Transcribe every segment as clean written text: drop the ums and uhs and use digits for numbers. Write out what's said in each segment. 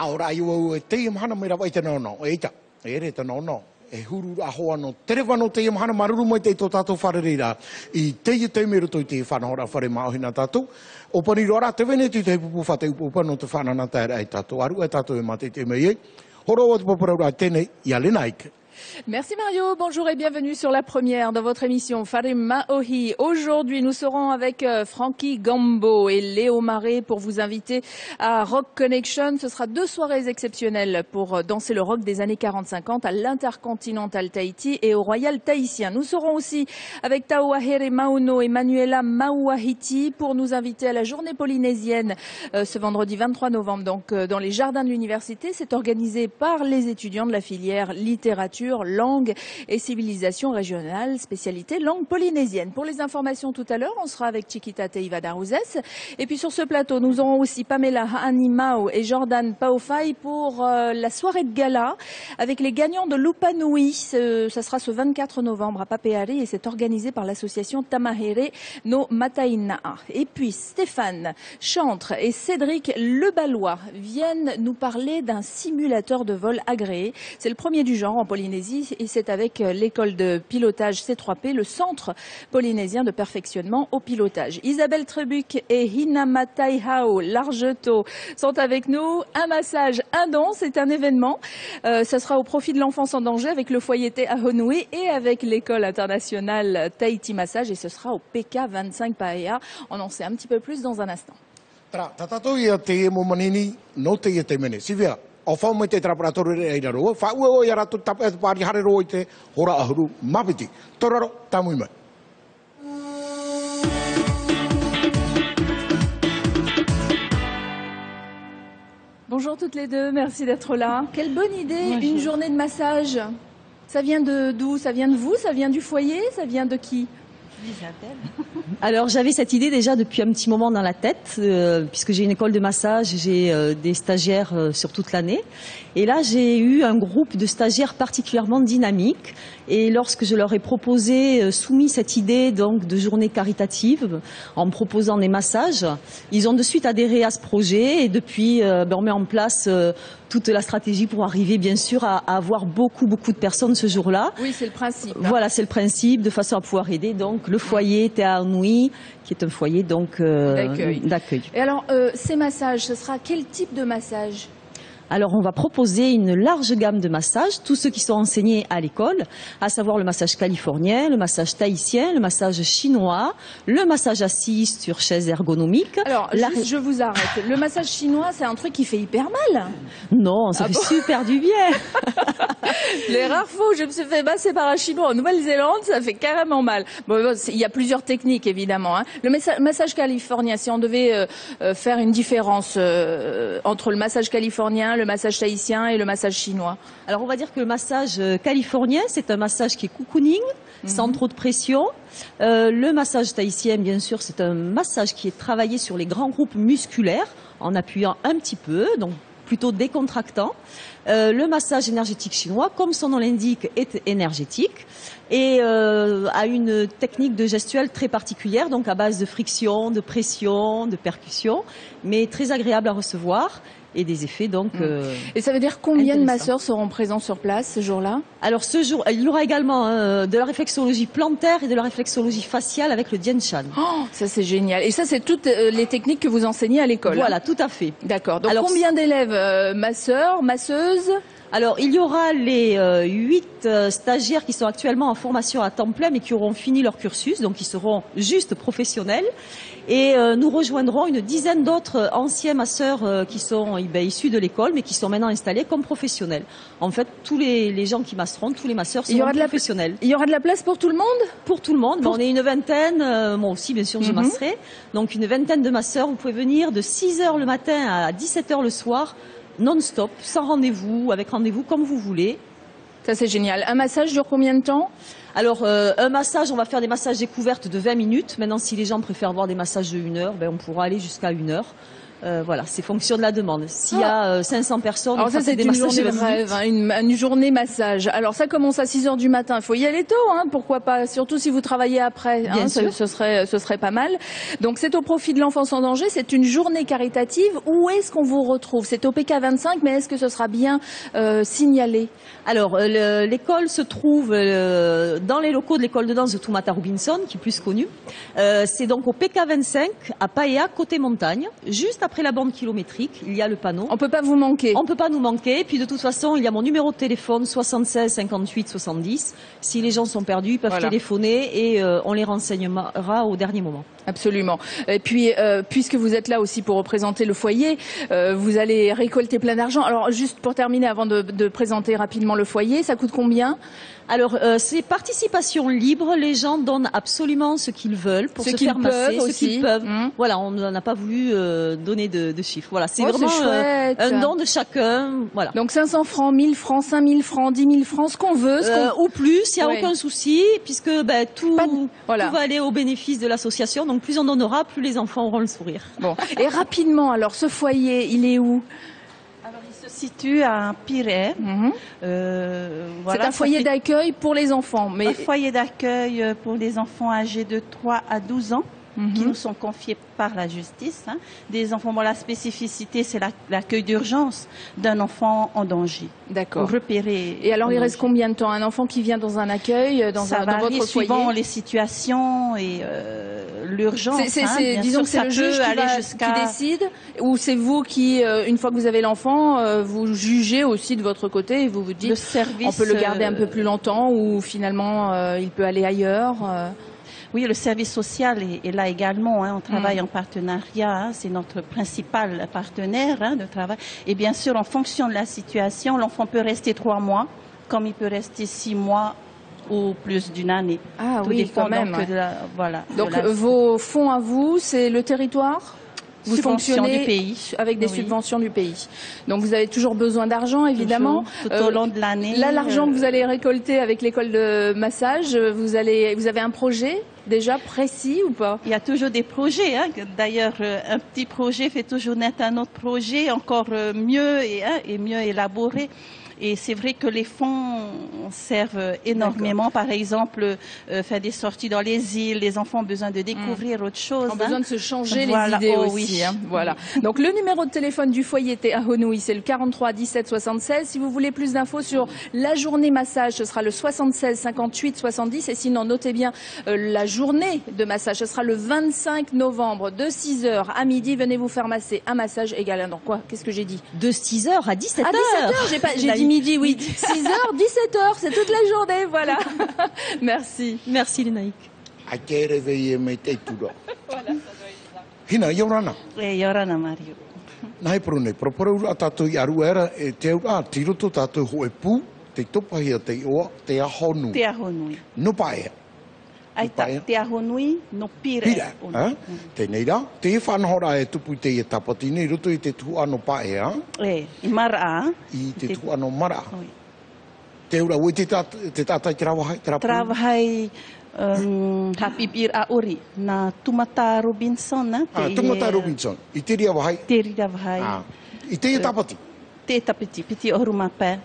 ora iu te mahana mera vai te no eita ere te no e huru aho no tere wano te mahana maruru mai te to tato wharerira I te mero toi te whanahora whare maohina tato o pani rora te vene tu te pupu whate upupa no te whanana taera e tato aru e tato e mate te mei e horo o te popura tēnei ia lenaike. Merci Mario, bonjour et bienvenue sur la première de votre émission Whare Maohi. Aujourd'hui, nous serons avec Frankie Gambo et Léo Marais pour vous inviter à Rock Connection. Ce sera 2 soirées exceptionnelles pour danser le rock des années 40-50 à l'Intercontinental Tahiti et au Royal Tahitien. Nous serons aussi avec Taoahere Mauno et Manuela Mauahiti pour nous inviter à la journée polynésienne ce vendredi 23 novembre. Donc dans les jardins de l'université, c'est organisé par les étudiants de la filière littérature, langue et civilisation régionale, spécialité langue polynésienne. Pour les informations tout à l'heure, on sera avec Chiquita Teiva-Darouzès. Et puis sur ce plateau, nous aurons aussi Pamela Hanimao et Jordan Paofai pour la soirée de gala avec les gagnants de Lupanui. Ça sera ce 24 novembre à Papeari et c'est organisé par l'association Tamahere no Matainaa. Et puis Stéphane Chantre et Cédric Lebalois viennent nous parler d'un simulateur de vol agréé. C'est le premier du genre en Polynésie et c'est avec l'école de pilotage C3P, le centre polynésien de perfectionnement au pilotage. Isabelle Trebuc et Hinama Taihao Largeto sont avec nous. Un massage, un don, c'est un événement. Ça sera au profit de l'enfance en danger avec le foyer Te Ahonui et avec l'école internationale Tahiti Massage et ce sera au PK 25 Paea. On en sait un petit peu plus dans un instant. O whau mai te traparatore e eira roa, whaua o ia ratu tapu e pāri hare roa I te hora ahuru mapiti. Toraro, tamui mai. Bonjour toutes les deux, merci d'être là. Quelle bonne idée, bonjour. Une journée de massage. Ça vient d'où? Ça vient de vous? Ça vient du foyer? Ça vient de qui? Alors j'avais cette idée déjà depuis un petit moment dans la tête, puisque j'ai une école de massage, j'ai des stagiaires sur toute l'année. Et là j'ai eu un groupe de stagiaires particulièrement dynamique. Et lorsque je leur ai proposé, soumis cette idée donc de journée caritative, en me proposant des massages, ils ont de suite adhéré à ce projet. Et depuis, on met en place toute la stratégie pour arriver bien sûr à avoir beaucoup de personnes ce jour-là. Oui, c'est le principe. Voilà, c'est le principe, de façon à pouvoir aider donc le foyer Te Ahonui, qui est un foyer donc d'accueil. Et alors, ces massages, ce sera quel type de massage? Alors on va proposer une large gamme de massages, tous ceux qui sont enseignés à l'école, à savoir le massage californien, le massage tahitien, le massage chinois, le massage assis sur chaise ergonomique. Alors, juste, je vous arrête. Le massage chinois, c'est un truc qui fait hyper mal. Non, ça fait super du bien. Les rares fois où je me suis fait masser par un chinois en Nouvelle-Zélande, ça fait carrément mal. Bon, il y a plusieurs techniques évidemment. Le massage californien, si on devait faire une différence entre le massage californien, le massage tahitien et le massage chinois. Alors on va dire que le massage californien, c'est un massage qui est cocooning, sans trop de pression. Le massage tahitien, bien sûr, c'est un massage qui est travaillé sur les grands groupes musculaires, en appuyant un petit peu, donc plutôt décontractant. Le massage énergétique chinois, comme son nom l'indique, est énergétique et a une technique de gestuelle très particulière, donc à base de friction, de pression, de percussion, mais très agréable à recevoir. Et des effets donc. Et ça veut dire combien de masseurs seront présents sur place ce jour-là? Alors ce jour, il y aura également de la réflexologie plantaire et de la réflexologie faciale avec le Dien Shan. Oh, ça c'est génial. Et ça c'est toutes les techniques que vous enseignez à l'école? Voilà, tout à fait. D'accord. Donc alors, combien d'élèves masseurs, masseuses? Alors, il y aura les 8 stagiaires qui sont actuellement en formation à temps plein mais qui auront fini leur cursus, donc ils seront juste professionnels. Et nous rejoindrons une dizaine d'autres anciens masseurs qui sont issus de l'école mais qui sont maintenant installés comme professionnels. En fait, tous les gens qui masseront, tous les masseurs seront professionnels. Il y aura de la place pour tout le monde? Pour tout le monde. On est une vingtaine, moi aussi bien sûr je masserai. Donc une vingtaine de masseurs, vous pouvez venir de 6h le matin à 17h le soir, non-stop, sans rendez-vous, avec rendez-vous comme vous voulez. Ça c'est génial. Un massage dure combien de temps? Alors, un massage, on va faire des massages découvertes de 20 minutes. Maintenant, si les gens préfèrent voir des massages de 1 heure, on pourra aller jusqu'à 1 heure. Voilà, c'est fonction de la demande. S'il y a 500 personnes, alors ça c'est une journée de rêve, hein, une journée massage. Alors ça commence à 6 heures du matin. Il faut y aller tôt, hein, pourquoi pas. Surtout si vous travaillez après, hein, ce serait pas mal. Donc c'est au profit de l'enfance en danger. C'est une journée caritative. Où est-ce qu'on vous retrouve? C'est au PK 25, mais est-ce que ce sera bien signalé? Alors l'école se trouve dans les locaux de l'école de danse de Toumata Robinson, qui est plus connue. C'est donc au PK 25 à Paea, côté montagne, juste après la bande kilométrique, il y a le panneau. On peut pas vous manquer. On peut pas nous manquer. Puis de toute façon, il y a mon numéro de téléphone 76 58 70. Si les gens sont perdus, ils peuvent téléphoner et on les renseignera au dernier moment. Absolument. Et puis, puisque vous êtes là aussi pour représenter le foyer, vous allez récolter plein d'argent. Alors, juste pour terminer, avant de présenter rapidement le foyer, ça coûte combien? Alors, c'est participation libre. Les gens donnent absolument ce qu'ils veulent pour se faire masser, ce qu'ils peuvent. Voilà, on n'a pas voulu donner de chiffres. Voilà, c'est vraiment un don de chacun. Voilà. Donc 500 francs, 1000 francs, 5000 francs, 10 000 francs, ce qu'on veut. Ou plus, il n'y a aucun souci, puisque tout va aller au bénéfice de l'association. Donc plus on donnera, plus les enfants auront le sourire. Bon. Et rapidement, alors, ce foyer, il est où? Alors, il se situe à Pirée. Voilà, c'est un foyer d'accueil pour les enfants. Un foyer d'accueil pour les enfants âgés de 3 à 12 ans. Qui nous sont confiés par la justice. Hein. Des enfants, bon, la spécificité, c'est l'accueil d'urgence d'un enfant en danger. D'accord. Repérer. Et alors, il reste combien de temps? Un enfant qui vient dans un accueil, dans votre foyer? Suivant les situations et l'urgence. Disons que c'est le juge qui décide, ou c'est vous qui, une fois que vous avez l'enfant, vous jugez aussi de votre côté et vous vous dites, on peut le garder un peu plus longtemps ou finalement il peut aller ailleurs. Oui, le service social est là également. Hein. On travaille en partenariat. Hein. C'est notre principal partenaire de travail. Et bien sûr, en fonction de la situation, l'enfant peut rester 3 mois, comme il peut rester 6 mois ou plus d'une année. Ah oui, dépend quand même. Donc voilà, vos fonds à vous, c'est le territoire? Vous fonctionnez du pays. Avec des subventions du pays. Donc vous avez toujours besoin d'argent, évidemment. Toujours, tout au long de l'année. Là, l'argent que vous allez récolter avec l'école de massage, vous avez un projet déjà précis ou pas? Il y a toujours des projets. Hein. D'ailleurs, un petit projet fait toujours naître un autre projet encore mieux et mieux élaboré. Et c'est vrai que les fonds servent énormément. Par exemple, faire des sorties dans les îles. Les enfants ont besoin de découvrir autre chose. Ils ont besoin de se changer les idées aussi. Oui. Hein. Voilà. Donc le numéro de téléphone du foyer à Honui, c'est le 43 17 76. Si vous voulez plus d'infos sur la journée massage, ce sera le 76 58 70. Et sinon, notez bien la journée de massage. Ce sera le 25 novembre de 6h à midi. Venez vous faire masser. Un massage égal. Donc quoi? Qu'est-ce que j'ai dit? De 6h à 17h. À 17h, j'ai dit midi, oui. 6h, 17h, c'est toute la journée, voilà. Merci. Merci, Lénaïque. Hina, Yorana. Yorana, Mario. Nai prone, proporo a tātou i aru era e te au tiroto tātou ho e pū, te topahia te oa, te ahonui. Te ahonui. No paea. Aita, te ahonui no pire. Pire, tēnei rā. Te e whanahora e tupu te e tapatine, i roto i te tu ano paea. I mara. I te tu ano mara. Te ura, oi te tātai te rawahai? Rawahai hapipir a ori, na Toumata Robinson. Toumata Robinson. I te ria wahai? Te ria wahai. I te e tapati? Te tapati, piti oruma pē.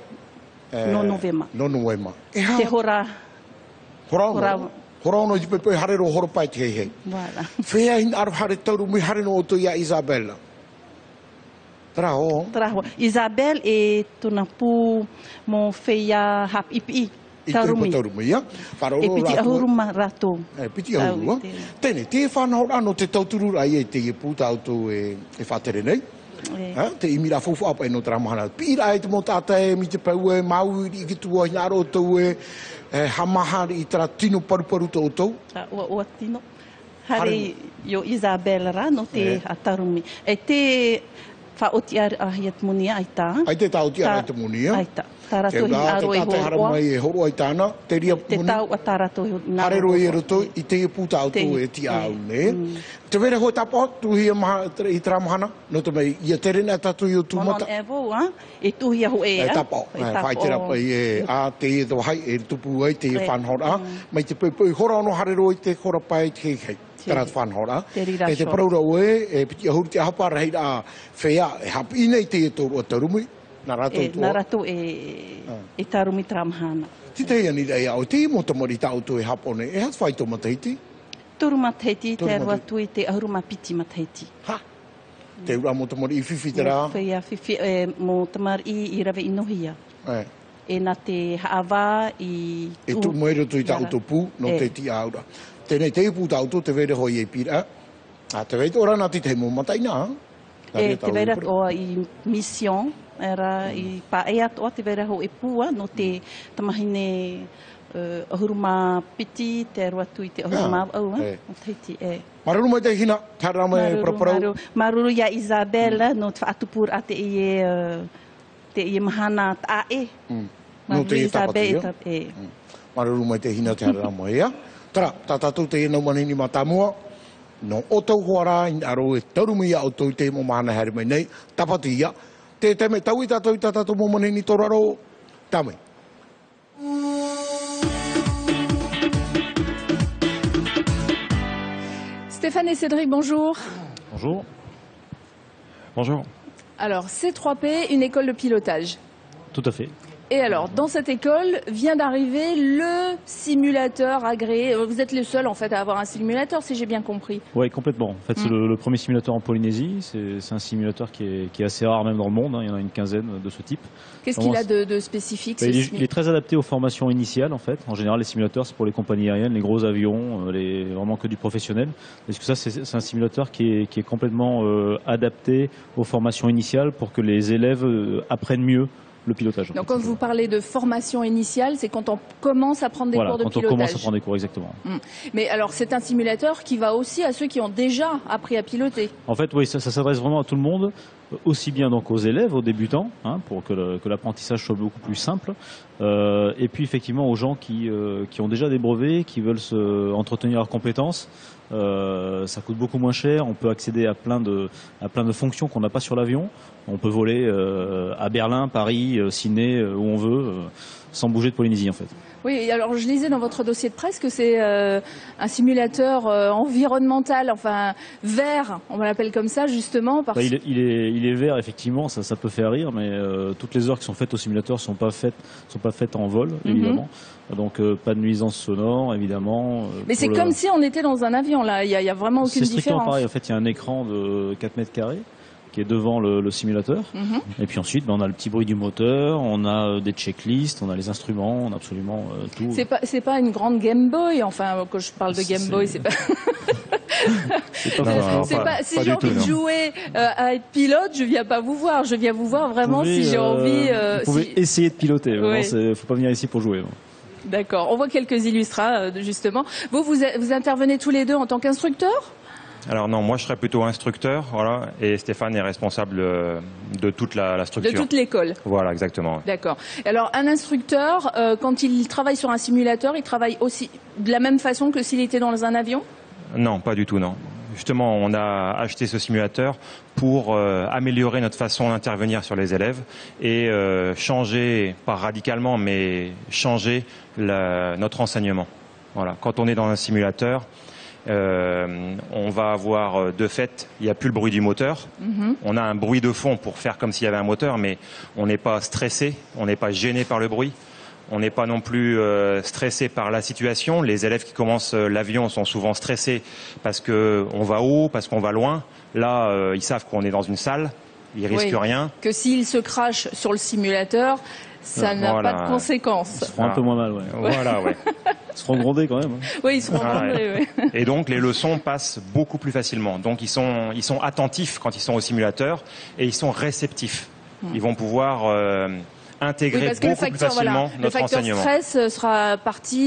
No novema. No novema. Te hora. Hora. Hora ono i pepe harero horopai te hei. Voilà. Whea in aru hare tauru mi hare no oto ia Isabella. Traho. Isabel e tuna pu mo whea hap ipi. Taurumi. Taurumi, ia. E piti ahuruma rato. Piti ahuruma. Tēne, te whanahora ano te tauturura i e te i puta auto e whatere nei. Te imira fofu apa e no tramahana. Pira e te mo tata e mi te pau e mau i ki tua i ngaro tau e hamahari i tara tino paruparu tau tau. O tino. Hare yo Isabel ra no te atarumi. E te whaoti ahiat munia aita. Ai te taoti ahiat munia. Aita. Tarato hi aro e hoa. Mai e horo ai tāna. Te ria muni. Te tau a tarato hi ngaro. Harero e roto i te puta auto e ti au ne. Te vere hoi tapa tuhi i tramahana. No te mei, ia te rena tatu i o tūmata. Monon evo, e tuhi aho e. E tapa, whai te rapa i e. A te e tawahai e tupu ai te whanhora. Mai te pui hora ono harero i te hora pai te hei. Tara whanhora. Te rira Te short. paraura oe, e piti ahuru te hapa rei a whea, e hapi nei te e tōru o tarumui. Nā rātou tua. Nā rātou e tarumi tramahana. Ti te ani rei au, te mo tamari tau tu e hapone, e hat whai tō mataiti? Turu mataiti, Turu te mataiti. arua tui te ahuru mapiti mataiti. Ha! Te ura mo tamari I whiwhi te rā. Whea whiwhi mō tamari I rawe inohia. E nā te haawā I... E tu moere tu I tau tō pū, no te ti aura. Tēnei te pū tau tō te vere hoi e pira. Te veit ora nā ti te mō mataina. E te vera o I mission, era I pae atoa te vera ho e pua no te tamahine ahuru mā piti, te arua tui te ahuru mā au. O teiti e. Maruru mai te hina, tara mai praparau. Maruru ia Isabela no te whaatupur a te ie mahana tae. No te Isabela tapati. Maruru mai te hina, tara mai ia. Tara, tātātou te enau manini matamua. No o tau hoara, in aro e tarumi ia o tau te mo mahana hari mai nei. Tapati ia. Te me tau I tātou mo manini toraro. Tamai. Stéphane et Cédric, bonjour. Bonjour. Bonjour. Alors, C3P, une école de pilotage. Tout à fait. Et alors, dans cette école vient d'arriver le simulateur agréé. Vous êtes le seul en fait à avoir un simulateur, si j'ai bien compris. Oui, complètement. En fait, c'est le premier simulateur en Polynésie. C'est un simulateur qui est assez rare même dans le monde. Hein. Il y en a une quinzaine de ce type. Qu'est-ce qu'il a de spécifique il est très adapté aux formations initiales en fait. En général, les simulateurs c'est pour les compagnies aériennes, les gros avions, vraiment que du professionnel. Parce que ça, c'est un simulateur qui est complètement adapté aux formations initiales pour que les élèves apprennent mieux le pilotage. Donc quand vous parlez de formation initiale, c'est quand on commence à prendre des cours de pilotage. Quand on commence à prendre des cours, exactement. Mais alors c'est un simulateur qui va aussi à ceux qui ont déjà appris à piloter. En fait, oui, ça s'adresse vraiment à tout le monde, aussi bien donc aux élèves, aux débutants, hein, pour que l'apprentissage soit beaucoup plus simple, et puis effectivement aux gens qui ont déjà des brevets, qui veulent entretenir leurs compétences. Ça coûte beaucoup moins cher, on peut accéder à plein de fonctions qu'on n'a pas sur l'avion. On peut voler à Berlin, Paris, Sydney, où on veut, sans bouger de Polynésie en fait. Oui, alors je lisais dans votre dossier de presse que c'est un simulateur environnemental, enfin vert, on l'appelle comme ça justement. Parce... il est vert effectivement, ça peut faire rire, mais toutes les heures qui sont faites au simulateur sont pas faites en vol évidemment. Donc pas de nuisance sonore évidemment. Mais c'est comme si on était dans un avion là, il y a vraiment aucune différence. C'est strictement pareil, en fait il y a un écran de 4 mètres carrés qui est devant le simulateur. Et puis ensuite, on a le petit bruit du moteur, on a des checklists, on a les instruments, on a absolument tout. C'est pas une grande Game Boy, enfin, quand je parle de Game Boy, c'est pas... Si j'ai envie de jouer à être pilote, je viens pas vous voir. Je viens vous voir vraiment si j'ai envie... vous pouvez essayer de piloter, il faut pas venir ici pour jouer. D'accord, on voit quelques illustras, justement. Vous intervenez tous les deux en tant qu'instructeur ? Alors non, moi je serais plutôt instructeur, voilà, et Stéphane est responsable de toute la structure. De toute l'école. Voilà, exactement. D'accord. Alors un instructeur, quand il travaille sur un simulateur, il travaille aussi de la même façon que s'il était dans un avion ? Non, pas du tout, non. Justement, on a acheté ce simulateur pour améliorer notre façon d'intervenir sur les élèves et changer, pas radicalement, mais changer notre enseignement. Voilà. Quand on est dans un simulateur, on va avoir de fait, il n'y a plus le bruit du moteur. On a un bruit de fond pour faire comme s'il y avait un moteur, mais on n'est pas stressé, on n'est pas gêné par le bruit. On n'est pas non plus stressé par la situation. Les élèves qui commencent l'avion sont souvent stressés parce qu'on va haut, parce qu'on va loin. Là, ils savent qu'on est dans une salle, ils risquent rien. Que s'ils se crachent sur le simulateur, ça n'a pas de conséquences. Ils se feront un peu moins mal, Voilà, ouais. Ils seront grondés quand même. Oui, ils seront grondés, Et donc, les leçons passent beaucoup plus facilement. Donc, ils sont attentifs quand ils sont au simulateur et ils sont réceptifs. Ils vont pouvoir intégrer beaucoup plus facilement notre enseignement. Le facteur stress sera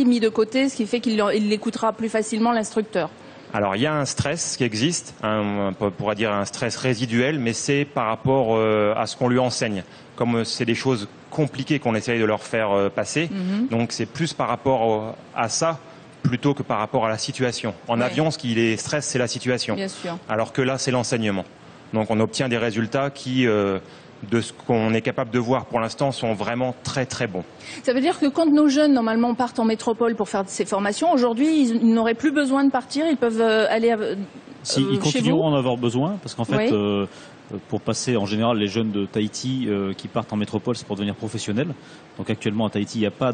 mis de côté, ce qui fait qu'il écoutera plus facilement l'instructeur. Alors, il y a un stress qui existe, on pourrait dire un stress résiduel, mais c'est par rapport à ce qu'on lui enseigne. Comme c'est des choses compliquées qu'on essaye de leur faire passer, donc c'est plus par rapport à ça plutôt que par rapport à la situation. En avion, ce qui les stresse, c'est la situation. Bien sûr. Alors que là, c'est l'enseignement. Donc on obtient des résultats qui de ce qu'on est capable de voir pour l'instant sont vraiment très très bons. Ça veut dire que quand nos jeunes, normalement, partent en métropole pour faire ces formations, aujourd'hui, ils n'auraient plus besoin de partir, ils peuvent aller ils continueront en avoir besoin, parce qu'en fait, Oui. Pour passer, en général, les jeunes de Tahiti qui partent en métropole, c'est pour devenir professionnels. Donc actuellement, à Tahiti, il n'y a pas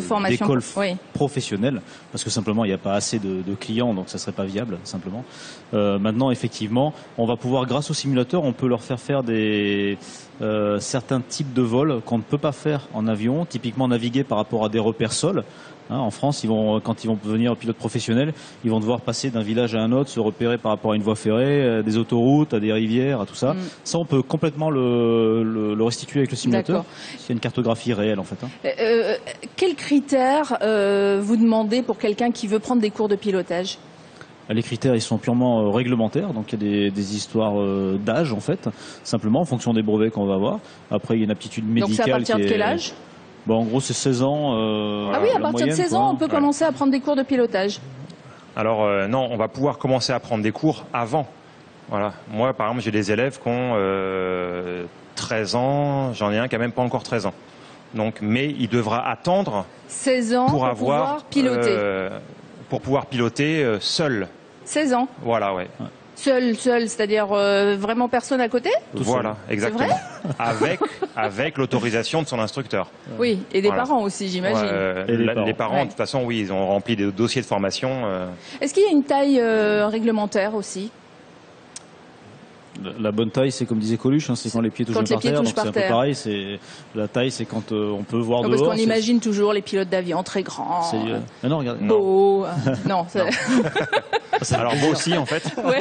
formation, d'école oui. professionnelle, parce que simplement, il n'y a pas assez de clients, donc ça ne serait pas viable, simplement. Maintenant, effectivement, on va pouvoir, grâce au simulateur, on peut leur faire faire certains types de vols qu'on ne peut pas faire en avion, typiquement naviguer par rapport à des repères sols. En France, quand ils vont devenir pilotes professionnels, ils vont devoir passer d'un village à un autre, se repérer par rapport à une voie ferrée, à des autoroutes, à des rivières, à tout ça. Ça, on peut complètement le restituer avec le simulateur. C'est une cartographie réelle, en fait. Quels critères vous demandez pour quelqu'un qui veut prendre des cours de pilotage ? Les critères, ils sont purement réglementaires, donc il y a des histoires d'âge, en fait, simplement en fonction des brevets qu'on va avoir. Après, il y a une aptitude médicale. Donc c'est à partir de quel âge ? En gros, c'est 16 ans. Ah oui, à partir de 16 ans, on peut commencer à prendre des cours de pilotage. Alors non, on va pouvoir commencer à prendre des cours avant. Voilà. Moi, par exemple, j'ai des élèves qui ont 13 ans, j'en ai un qui n'a même pas encore 13 ans. Donc, mais il devra attendre 16 ans pour pouvoir piloter. Pour pouvoir piloter seul. 16 ans. Voilà, ouais. Seul, c'est-à-dire vraiment personne à côté ? Voilà, exactement. Avec l'autorisation de son instructeur. Oui, et des parents aussi, j'imagine. Les parents, de toute façon, oui, ils ont rempli des dossiers de formation. Est-ce qu'il y a une taille réglementaire aussi ? La bonne taille, c'est comme disait Coluche, c'est quand les pieds touchent par terre. Donc c'est un peu pareil. La taille, c'est quand on peut voir dehors. Parce qu'on imagine toujours les pilotes d'avion très grands, non, regarde, beaux. Non. Alors beau aussi, en fait. Ouais.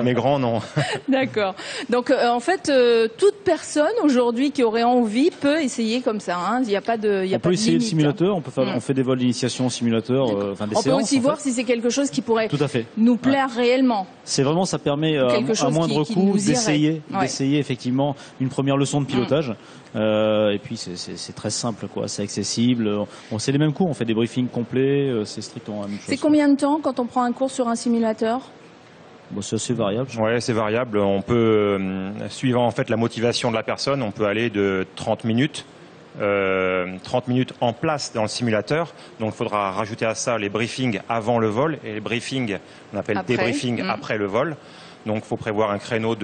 Mais grand, non. D'accord. Donc en fait, toute personne aujourd'hui qui aurait envie peut essayer comme ça. Il n'y a pas de limite. On peut essayer le simulateur. On fait des vols d'initiation au simulateur. Des on séances, peut aussi voir si c'est quelque chose qui pourrait Tout à fait. nous plaire réellement. C'est vraiment, ça permet à moindre coût d'essayer effectivement une première leçon de pilotage. Et puis c'est très simple, quoi. C'est accessible. C'est les mêmes cours. On fait des briefings complets. C'est strictement la même chose. C'est combien de temps quand on prend un cours sur un simulateur ? C'est assez variable. Ouais, c'est variable. On peut, suivant en fait la motivation de la personne, on peut aller de 30 minutes. 30 minutes en place dans le simulateur, donc il faudra rajouter à ça les briefings avant le vol et les briefings, on appelle débriefing après le vol. Donc il faut prévoir un créneau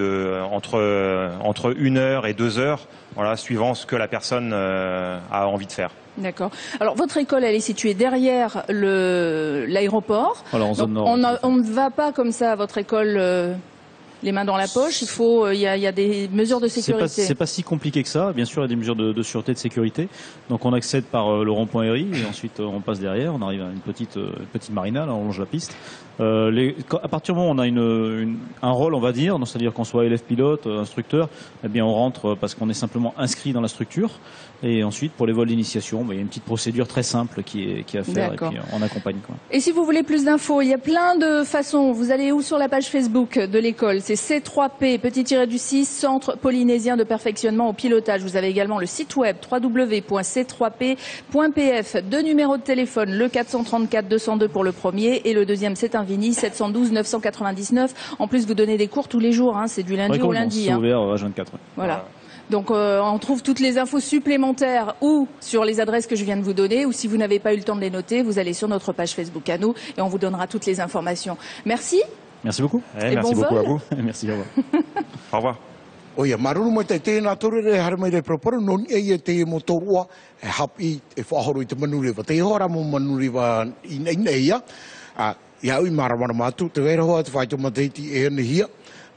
entre 1 heure et 2 heures, voilà, suivant ce que la personne a envie de faire. D'accord. Alors votre école, elle est située derrière l'aéroport. Alors, en zone nord. On ne va pas comme ça à votre école les mains dans la poche. Il y a des mesures de sécurité. C'est pas si compliqué que ça. Bien sûr, il y a des mesures de sûreté, de sécurité. Donc on accède par le rond-point RI et ensuite on passe derrière. On arrive à une petite marina, là, on longe la piste. À partir du moment où on a un rôle, on va dire, c'est-à-dire qu'on soit élève pilote, instructeur, eh bien on rentre parce qu'on est simplement inscrit dans la structure. Et ensuite, pour les vols d'initiation, il y a une petite procédure très simple qui est à faire. Et puis on accompagne, quoi. Et si vous voulez plus d'infos, il y a plein de façons. Vous allez où sur la page Facebook de l'école ? C'est C3P, petit-du-6, Centre polynésien de perfectionnement au pilotage. Vous avez également le site web www.c3p.pf. 2 numéros de téléphone, le 434 202 pour le premier et le deuxième c'est un Vigny, 712 999. En plus, vous donnez des cours tous les jours, c'est du lundi au lundi. C'est ouvert à 24. Voilà. Donc on trouve toutes les infos supplémentaires ou sur les adresses que je viens de vous donner, ou si vous n'avez pas eu le temps de les noter, vous allez sur notre page Facebook à nous et on vous donnera toutes les informations. Merci. Merci beaucoup. Merci beaucoup à vous. Merci, au revoir. Au revoir. Oia, maruru mai te tēnā torere hara mai re proporo, non e te motorua, hapi e whahoro I te manuriwa. Te hora mo manuriwa ina ia, ia ui maramara matu, te wera hoa te whaito mateiti e ane hia,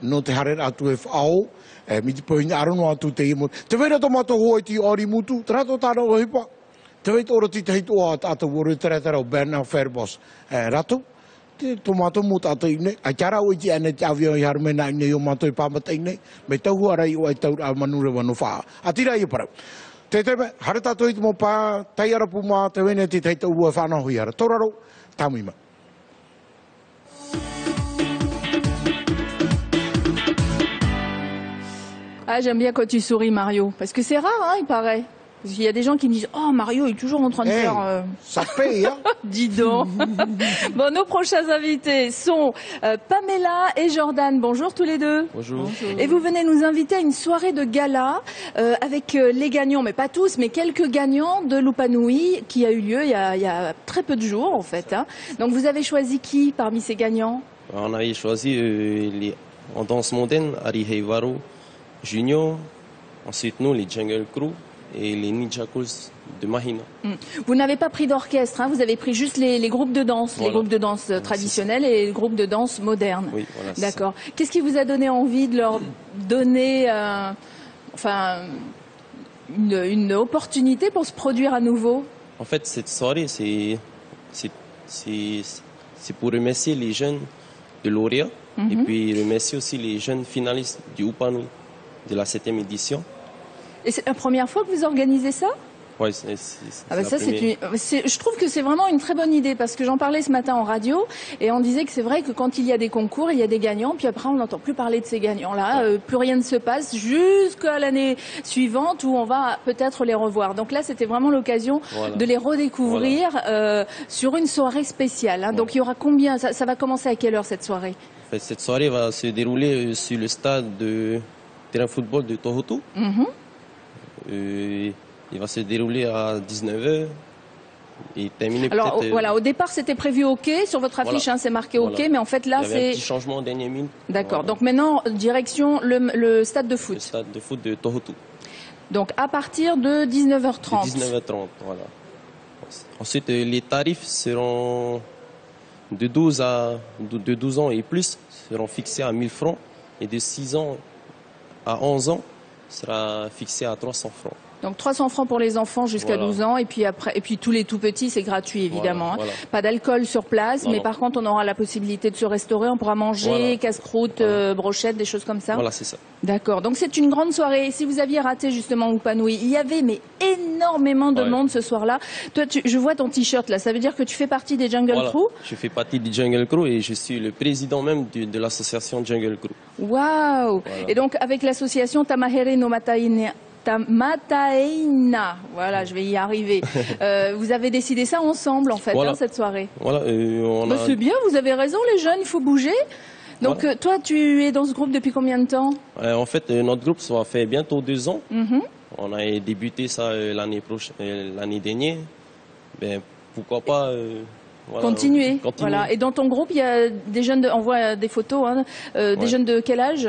no te hare atu e whao, mi te pohinga arono atu te imo. Te wera tomato hoi ti ori mutu, te rato tāna o hipa, te weit ora ti te hitu o atu woro te ratara o Bernard Fairboss. Rato, te tomato muta atu ine, a kiara o iti ane te awio I harmena ine I o mato I pāmata ine, me tau arai o ai tau a manurewa no whaa. A tira I parau. Te me, hare tātou I te mo pā, tai arapu mā, te wene te teita ua whanahui ara. Toraro, tāmuima. Ah, j'aime bien quand tu souris, Mario, parce que c'est rare, il paraît. Parce qu'il y a des gens qui me disent « Oh, Mario est toujours en train de Hey, faire... ça paye, hein. Dis donc. Bon, nos prochains invités sont Pamela et Jordan. Bonjour tous les deux. Bonjour. Et vous venez nous inviter à une soirée de gala avec les gagnants, mais pas tous, mais quelques gagnants de l'Upanui qui a eu lieu il y a très peu de jours en fait. Hein. Donc vous avez choisi qui parmi ces gagnants? On avait choisi en danse moderne, Ari Heivaro Junior, ensuite nous, les Jungle Crew et les Ninja Cools de Mahina. Vous n'avez pas pris d'orchestre, hein, vous avez pris juste les groupes de danse, Voilà. les groupes de danse traditionnels et les groupes de danse modernes. Oui, voilà. c'est D'accord. Qu'est-ce qui vous a donné envie de leur donner une opportunité pour se produire à nouveau? ça. En fait, cette soirée, c'est pour remercier les jeunes de lauréats et puis remercier aussi les jeunes finalistes du Upanui de la 7e édition. Et c'est la première fois que vous organisez ça? Ouais, Ah bah la ça, première. je trouve que c'est vraiment une très bonne idée parce que j'en parlais ce matin en radio et on disait que c'est vrai que quand il y a des concours, il y a des gagnants, puis après on n'entend plus parler de ces gagnants-là, plus rien ne se passe jusqu'à l'année suivante où on va peut-être les revoir. Donc là, c'était vraiment l'occasion Voilà. de les redécouvrir sur une soirée spéciale. Hein. Donc il y aura combien? Ça va commencer à quelle heure cette soirée? En fait, cette soirée va se dérouler sur le stade de terrain football de Tohoto. Il va se dérouler à 19h et terminer Alors peut-être... voilà, au départ c'était prévu hockey, sur votre affiche Voilà. hein, c'est marqué hockey, Voilà. mais en fait là il y avait un c'est... petit changement en dernière minute. D'accord, Voilà. donc maintenant direction le stade de Le foot. stade de foot de Tohoto. Donc à partir de 19h30. De 19h30, voilà. Ensuite, les tarifs seront de 12 ans et plus seront fixés à 1000 francs et de 6 ans à 11 ans sera fixé à 300 francs. Donc 300 francs pour les enfants jusqu'à Voilà. 12 ans et puis après et puis tous les tout petits c'est gratuit évidemment. Voilà, hein. voilà. Pas d'alcool sur place, Non, mais non. par contre on aura la possibilité de se restaurer, on pourra manger Voilà. casse-croûte, Voilà. brochettes, des choses comme ça. Voilà, c'est ça. D'accord. Donc c'est une grande soirée. Si vous aviez raté justement Upanui, il y avait mais énormément de Ouais. monde ce soir-là. Toi je vois ton t-shirt là, ça veut dire que tu fais partie des Jungle Voilà. Crew. Je fais partie du Jungle Crew et je suis le président même de l'association Jungle Crew. Waouh. Voilà. Et donc avec l'association Tamahere no Mataina, voilà, je vais y arriver. Vous avez décidé ça ensemble, en fait, Voilà. hein, cette soirée. Voilà, on Bah, a... c'est bien, vous avez raison, les jeunes, il faut bouger. Donc, Voilà. toi, tu es dans ce groupe depuis combien de temps? En fait, notre groupe, ça va faire bientôt 2 ans. Mhm. On a débuté ça l'année dernière. Ben, pourquoi pas voilà, Continuer. continuer. Voilà. Et dans ton groupe, il y a des jeunes, on voit des photos, hein, des Ouais. jeunes de quel âge?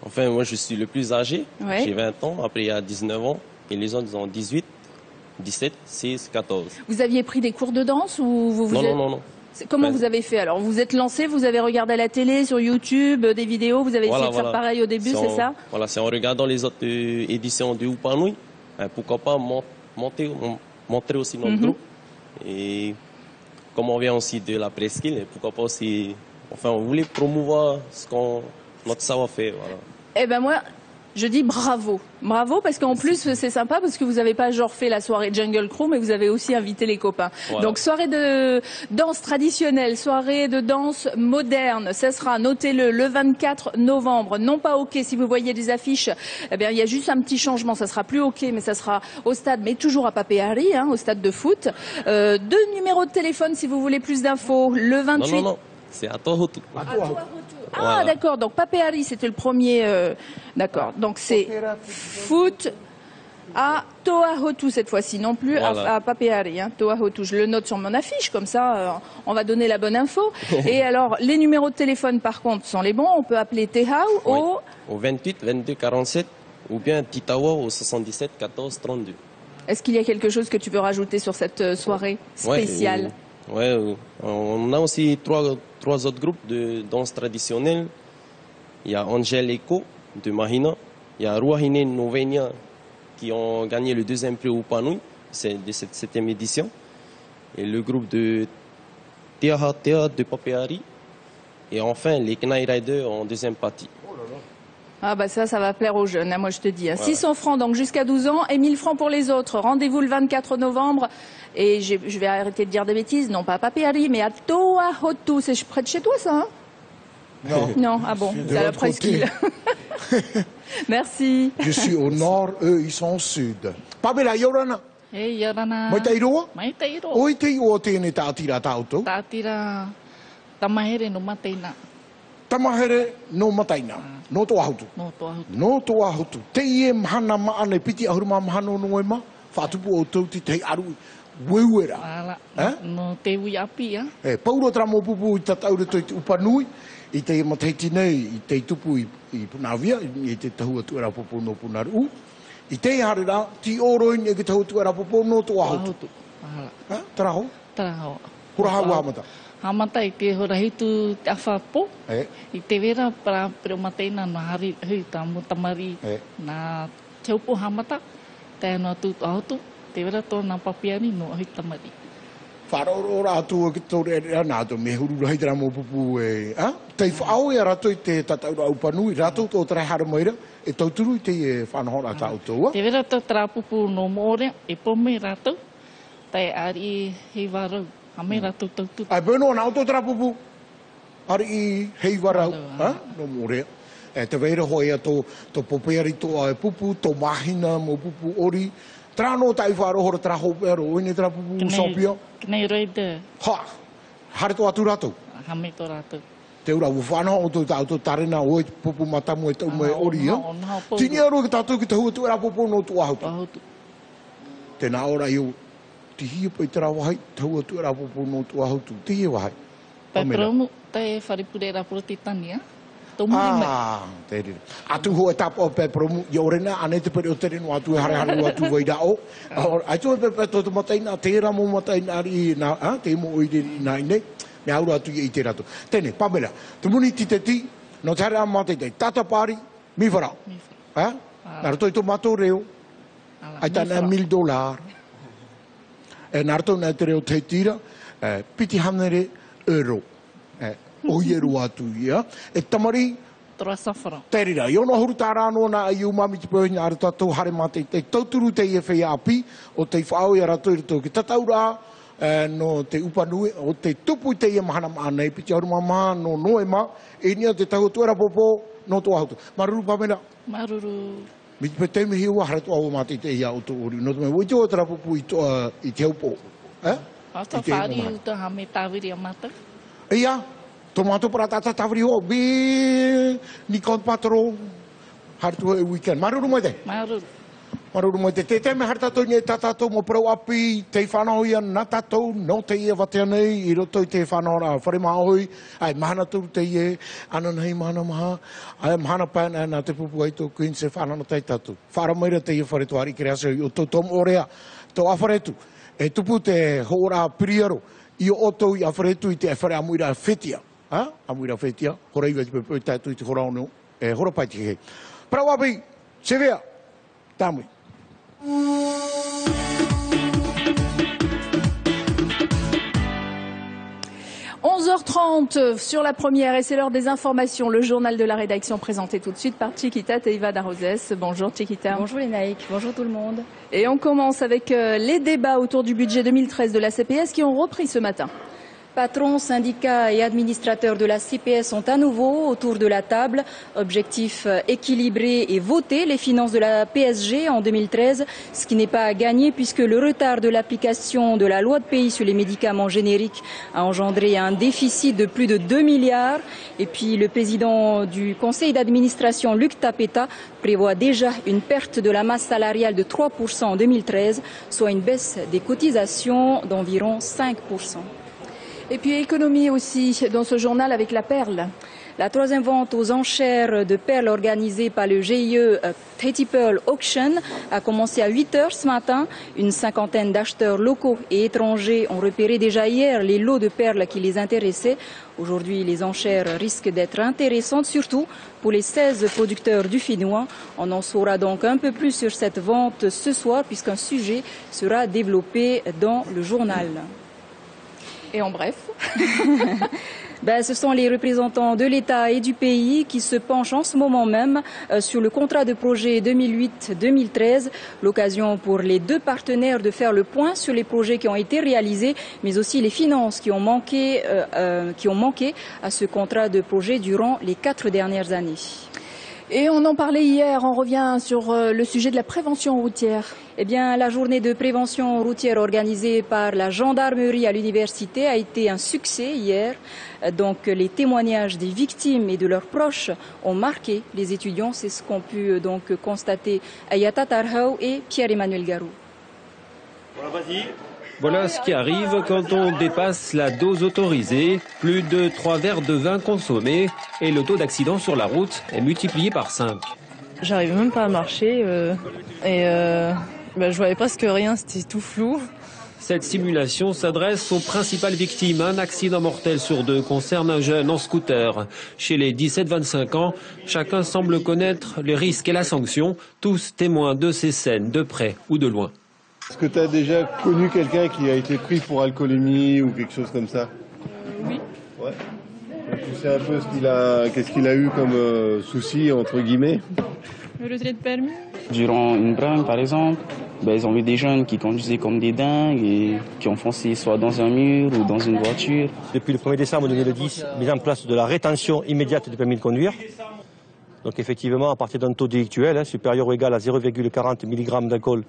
Enfin, moi, je suis le plus âgé. Ouais. J'ai 20 ans. Après, il y a 19 ans. Et les autres, ils ont 18, 17, 16, 14. Vous aviez pris des cours de danse ou vous Non, êtes... non, non, non. Comment Ben- vous avez fait? Alors, vous êtes lancé, vous avez regardé à la télé, sur YouTube, des vidéos, vous avez Voilà, essayé de faire voilà. pareil au début, c'est en- ça? Voilà, c'est en regardant les autres éditions de Upanui. Pourquoi pas montrer aussi notre Mhm. groupe. Et comme on vient aussi de la presqu'île, pourquoi pas aussi... Enfin, on voulait promouvoir notre savoir-faire. Voilà. Eh ben moi, je dis bravo. Bravo parce qu'en plus c'est sympa parce que vous n'avez pas genre fait la soirée Jungle Crew mais vous avez aussi invité les copains. Voilà. Donc soirée de danse traditionnelle, soirée de danse moderne, ça sera, notez-le, le 24 novembre. Non pas hockey, si vous voyez des affiches, eh bien il y a juste un petit changement, ça sera plus hockey mais ça sera au stade mais toujours à Papeari, hein, au stade de foot. 2 numéros de téléphone si vous voulez plus d'infos. Le 28 Non, non, non. C'est à Tohoto. Ah Voilà. d'accord, donc Papeari c'était le premier, d'accord, donc c'est foot à Toahotu cette fois-ci, non plus Voilà. à Papeari, hein, Toahotu. Je le note sur mon affiche, comme ça on va donner la bonne info. Et alors les numéros de téléphone par contre sont les bons, on peut appeler Tehao Oui. au... Au 28, 22, 47 ou bien Titawa au 77, 14, 32. Est-ce qu'il y a quelque chose que tu veux rajouter sur cette soirée spéciale? On a aussi trois autres groupes de danse traditionnelle. Il y a Angel Eco de Mahina. Il y a Ruahine Novenia qui ont gagné le 2e prix au Upanui, c'est de cette 7e édition. Et le groupe de Teaha Tea de Papeari. Et enfin, les Knai Riders en 2e partie. Ah bah ça va plaire aux jeunes, hein, moi je te dis. Hein. Voilà. 600 francs donc jusqu'à 12 ans et 1000 francs pour les autres. Rendez-vous le 24 novembre. Et je vais arrêter de dire des bêtises, non pas à Papeari, mais à Toahotu. C'est près de chez toi ça, hein? Non. Non, ah bon, De c'est à la l'autre côté. presqu'île. Merci. Je suis au nord, eux, ils sont au sud. Pamela, Yorana, Hei, Yorana. moi t'as iroa? Mai te iro. Oi te iroa tēne tā tira tāutou. Tā tira tamahere no mateina. Tamahere no mataina, no tō ahutu. No tō ahutu. No tō ahutu. Te ie mahana maane piti ahuruma mahano no ema. Whātupu o tauti te aru weuera. Ala. Eh? No te ui api, ah. E, pauro tramo pupu i tataure toi te upanui, i te mataiti nei, i te tupu i Punavia, i te tahua tuera popo no Punaru. I te harera, ti oroin e ke tahua tuera popo no tō ahutu. Ahutu. Ala. Ha? Taraho? Tara hoa. Hura hau hamata. Hamata i te hora hitu te awhapo. E, I te vera para pero mateina no hari hui tā mutamari. e. Nā te upo hamata. Te no tūtu ahutu. Te vera tōna papiani no hui tamari. Wharoro rātua ki tōre rea nātua me huru rahi te ramo pupu e. Ha? Tei whaau e rato i te tataura au panui, rato tō trai hara maira, e tauturu i te e whanahora tā utoa. Te vera tō trapupu no moore, e pome rātou. Tai ari hei warau. Hame rātou tautu. Ai beno nā tō trapupu, ari i hei warau, ha? No morea. E te veira hoi a tō popeari tō ai pupu, tō mahina mo pupu ori. Trāno tai wharohora tra hopero, oine trapupu sopia. Knei reide, Ha! Hare tō atu ratou. hame tō rātou. Te ura ua whanau o tō tātou tarena o e pupu matamu e tau mai ori, ha? Nā pō. Tini aro ki tātou ki te hua tuera popo no tō ahutu. Ahutu. Tēnā ora iu, ti hia pai tera wahai, te hua tuera popo no tō ahutu. Te hia wahai. Pai Pamela. promu, tai wharipure rāpura titani, ah. Tō muri mai. Ah, te rira. Atu ho e tapa o pe promu, i orena, ane te pere o te reno atu e hare hare o atu waida o. Ai tō e pepe tō te mataina, te ra mo mataina ari, te mo oire nā inei, me aura atu i te rato. Tēne, Pamela, te muni ti te ti, no te hare a mate te tata pāri, mi wharau. Nara toi tō mato reo, ai tāna $1,000. E nara tō nā te reo te tira, piti hanere euro. Oieru atu ia. E tamari, Tora safara. te rira, i ono huru tā rāno nā i umami te pōhina ara tātou hare mate te tauturu te ie whea api o te whaau i ara tōi rato ki tataura no te upanui o te tupu te ie mahana maanei piti auru mama no noema e nia te tahu tuera popo no tō ahutu. Maruru Pamela, Maruru. mi te te mihi ua hare tō au mate te ia o tō ori. No te me woi te o tera popo i te upo. Hasta I te whari imaha. uta hame tāwiri a mata. Ia, tomato para tata tawri ho, be ni kon patro har tu e weekend. Maruru mai te. Maruru. Maruru mai te te me har tatou ni tata to mo pro api te whanau ia na tatou no te ia wate nei i roto i te whanau ra whare maoi ai mahana turu te ie ana nei mahana maha ai mahana pana na te pupu ai tō kuin se whanau te tatu. Whara maira te ia whare tu hari kere ase o tō tom orea tō awharetu e tupu te hora piriaro i o oto i awharetu i te whare amuira whetia. Amuira whetia, hora iwa te pepe tatu i te hora ono, hora pai te hei. Parawapi, sevea, tamui. 11h30 sur la première et c'est l'heure des informations. Le journal de la rédaction présenté tout de suite par Chiquita Teiva d'Arozès. Bonjour Chiquita. Bonjour Lénaïque, bonjour tout le monde. Et on commence avec les débats autour du budget 2013 de la CPS qui ont repris ce matin. Patrons, syndicats et administrateurs de la CPS sont à nouveau autour de la table. Objectif équilibré et voter les finances de la PSG en 2013, ce qui n'est pas à gagner puisque le retard de l'application de la loi de pays sur les médicaments génériques a engendré un déficit de plus de 2 milliards. Et puis le président du conseil d'administration, Luc Tapeta, prévoit déjà une perte de la masse salariale de 3% en 2013, soit une baisse des cotisations d'environ 5%. Et puis économie aussi dans ce journal avec la perle. La troisième vente aux enchères de perles organisée par le GIE Katy Pearl Auction a commencé à 8 h ce matin. Une cinquantaine d'acheteurs locaux et étrangers ont repéré déjà hier les lots de perles qui les intéressaient. Aujourd'hui, les enchères risquent d'être intéressantes, surtout pour les 16 producteurs du Finnois. On en saura donc un peu plus sur cette vente ce soir puisqu'un sujet sera développé dans le journal. Et en bref Ce sont les représentants de l'État et du pays qui se penchent en ce moment même sur le contrat de projet 2008-2013. L'occasion pour les deux partenaires de faire le point sur les projets qui ont été réalisés, mais aussi les finances qui ont manqué à ce contrat de projet durant les 4 dernières années. Et on en parlait hier, on revient sur le sujet de la prévention routière. Eh bien, la journée de prévention routière organisée par la gendarmerie à l'université a été un succès hier. Donc, les témoignages des victimes et de leurs proches ont marqué les étudiants. C'est ce qu'ont pu donc constater Ayata Tarhau et Pierre-Emmanuel Garou. Voilà ce qui arrive quand on dépasse la dose autorisée. Plus de 3 verres de vin consommés et le taux d'accident sur la route est multiplié par 5. J'arrivais même pas à marcher je voyais presque rien, c'était tout flou. Cette simulation s'adresse aux principales victimes. Un accident mortel sur 2 concerne un jeune en scooter. Chez les 17-25 ans, chacun semble connaître les risques et la sanction, tous témoins de ces scènes, de près ou de loin. Est-ce que tu as déjà connu quelqu'un qui a été pris pour alcoolémie ou quelque chose comme ça? Oui. Ouais. Tu sais un peu qu'est-ce qu'il a eu comme souci, entre guillemets? Le retrait de permis. Durant une bringue, par exemple, ils ont vu des jeunes qui conduisaient comme des dingues et qui ont foncé soit dans un mur ou dans une voiture. Depuis le 1er décembre 2010, mise en place de la rétention immédiate du permis de conduire. Donc effectivement, à partir d'un taux délictuel supérieur ou égal à 0,40 mg d'alcool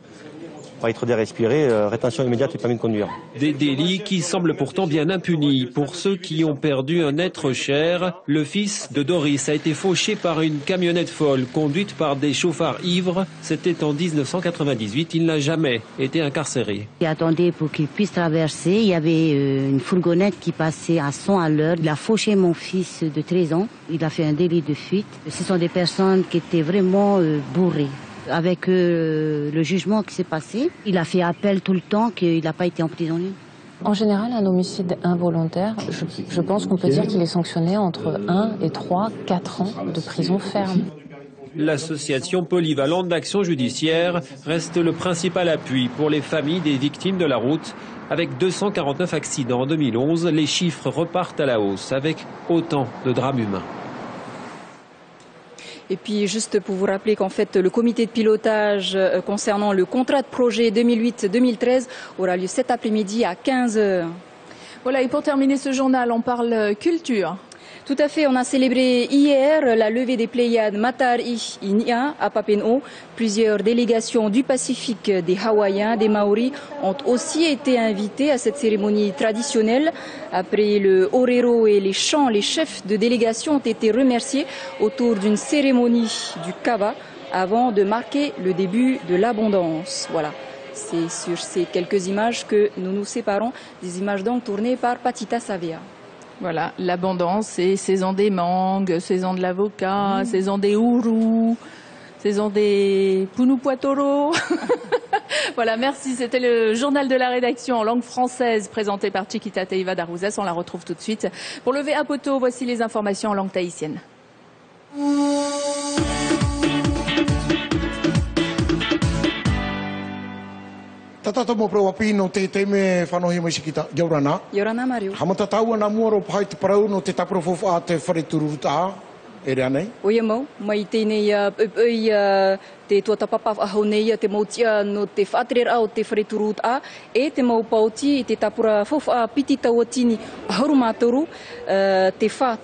par litre d'air respiré, rétention immédiate du permis de conduire. Des délits qui semblent pourtant bien impunis. Pour ceux qui ont perdu un être cher, le fils de Doris a été fauché par une camionnette folle conduite par des chauffards ivres. C'était en 1998. Il n'a jamais été incarcéré. Il attendait pour qu'il puisse traverser. Il y avait une fourgonnette qui passait à 100 à l'heure. Il a fauché mon fils de 13 ans. Il a fait un délit de fuite. Ce sont des personnes qui étaient vraiment bourrées. Avec le jugement qui s'est passé, il a fait appel tout le temps qu'il n'a pas été emprisonné. En général, un homicide involontaire, je pense qu'on peut dire qu'il est sanctionné entre 1 et 3, 4 ans de prison ferme. L'association polyvalente d'action judiciaire reste le principal appui pour les familles des victimes de la route. Avec 249 accidents en 2011, les chiffres repartent à la hausse avec autant de drames humains. Et puis juste pour vous rappeler qu'en fait le comité de pilotage concernant le contrat de projet 2008-2013 aura lieu cet après-midi à 15h. Voilà, et pour terminer ce journal, on parle culture. Tout à fait, on a célébré hier la levée des Pléiades Matar-i Inia à Papeete. Plusieurs délégations du Pacifique, des Hawaïens, des Maoris ont aussi été invitées à cette cérémonie traditionnelle. Après le orero et les chants, les chefs de délégation ont été remerciés autour d'une cérémonie du kava avant de marquer le début de l'abondance. Voilà. C'est sur ces quelques images que nous nous séparons, des images donc tournées par Patita Savea. Voilà, l'abondance, c'est saison des mangues, saison de l'avocat, saison des ourous, saison des punupuatoro. Voilà, merci. C'était le journal de la rédaction en langue française présenté par Chiquita Teiva Darouzas. On la retrouve tout de suite. Pour lever à poteau, voici les informations en langue tahitienne. Tatata mo prau apino te me whanohi mai sikita. Yorana. Yorana Mario. Hamata tau na muaro pai te parau no te taprofof a te wharetururuta. Ere anei? Oia mau. Mai tēnei te tuatapapa ahau nei te mautia no te whaatrer au te wharetururuta e te mau pauti te tapura fofa piti tauatini aharu mātoru te wha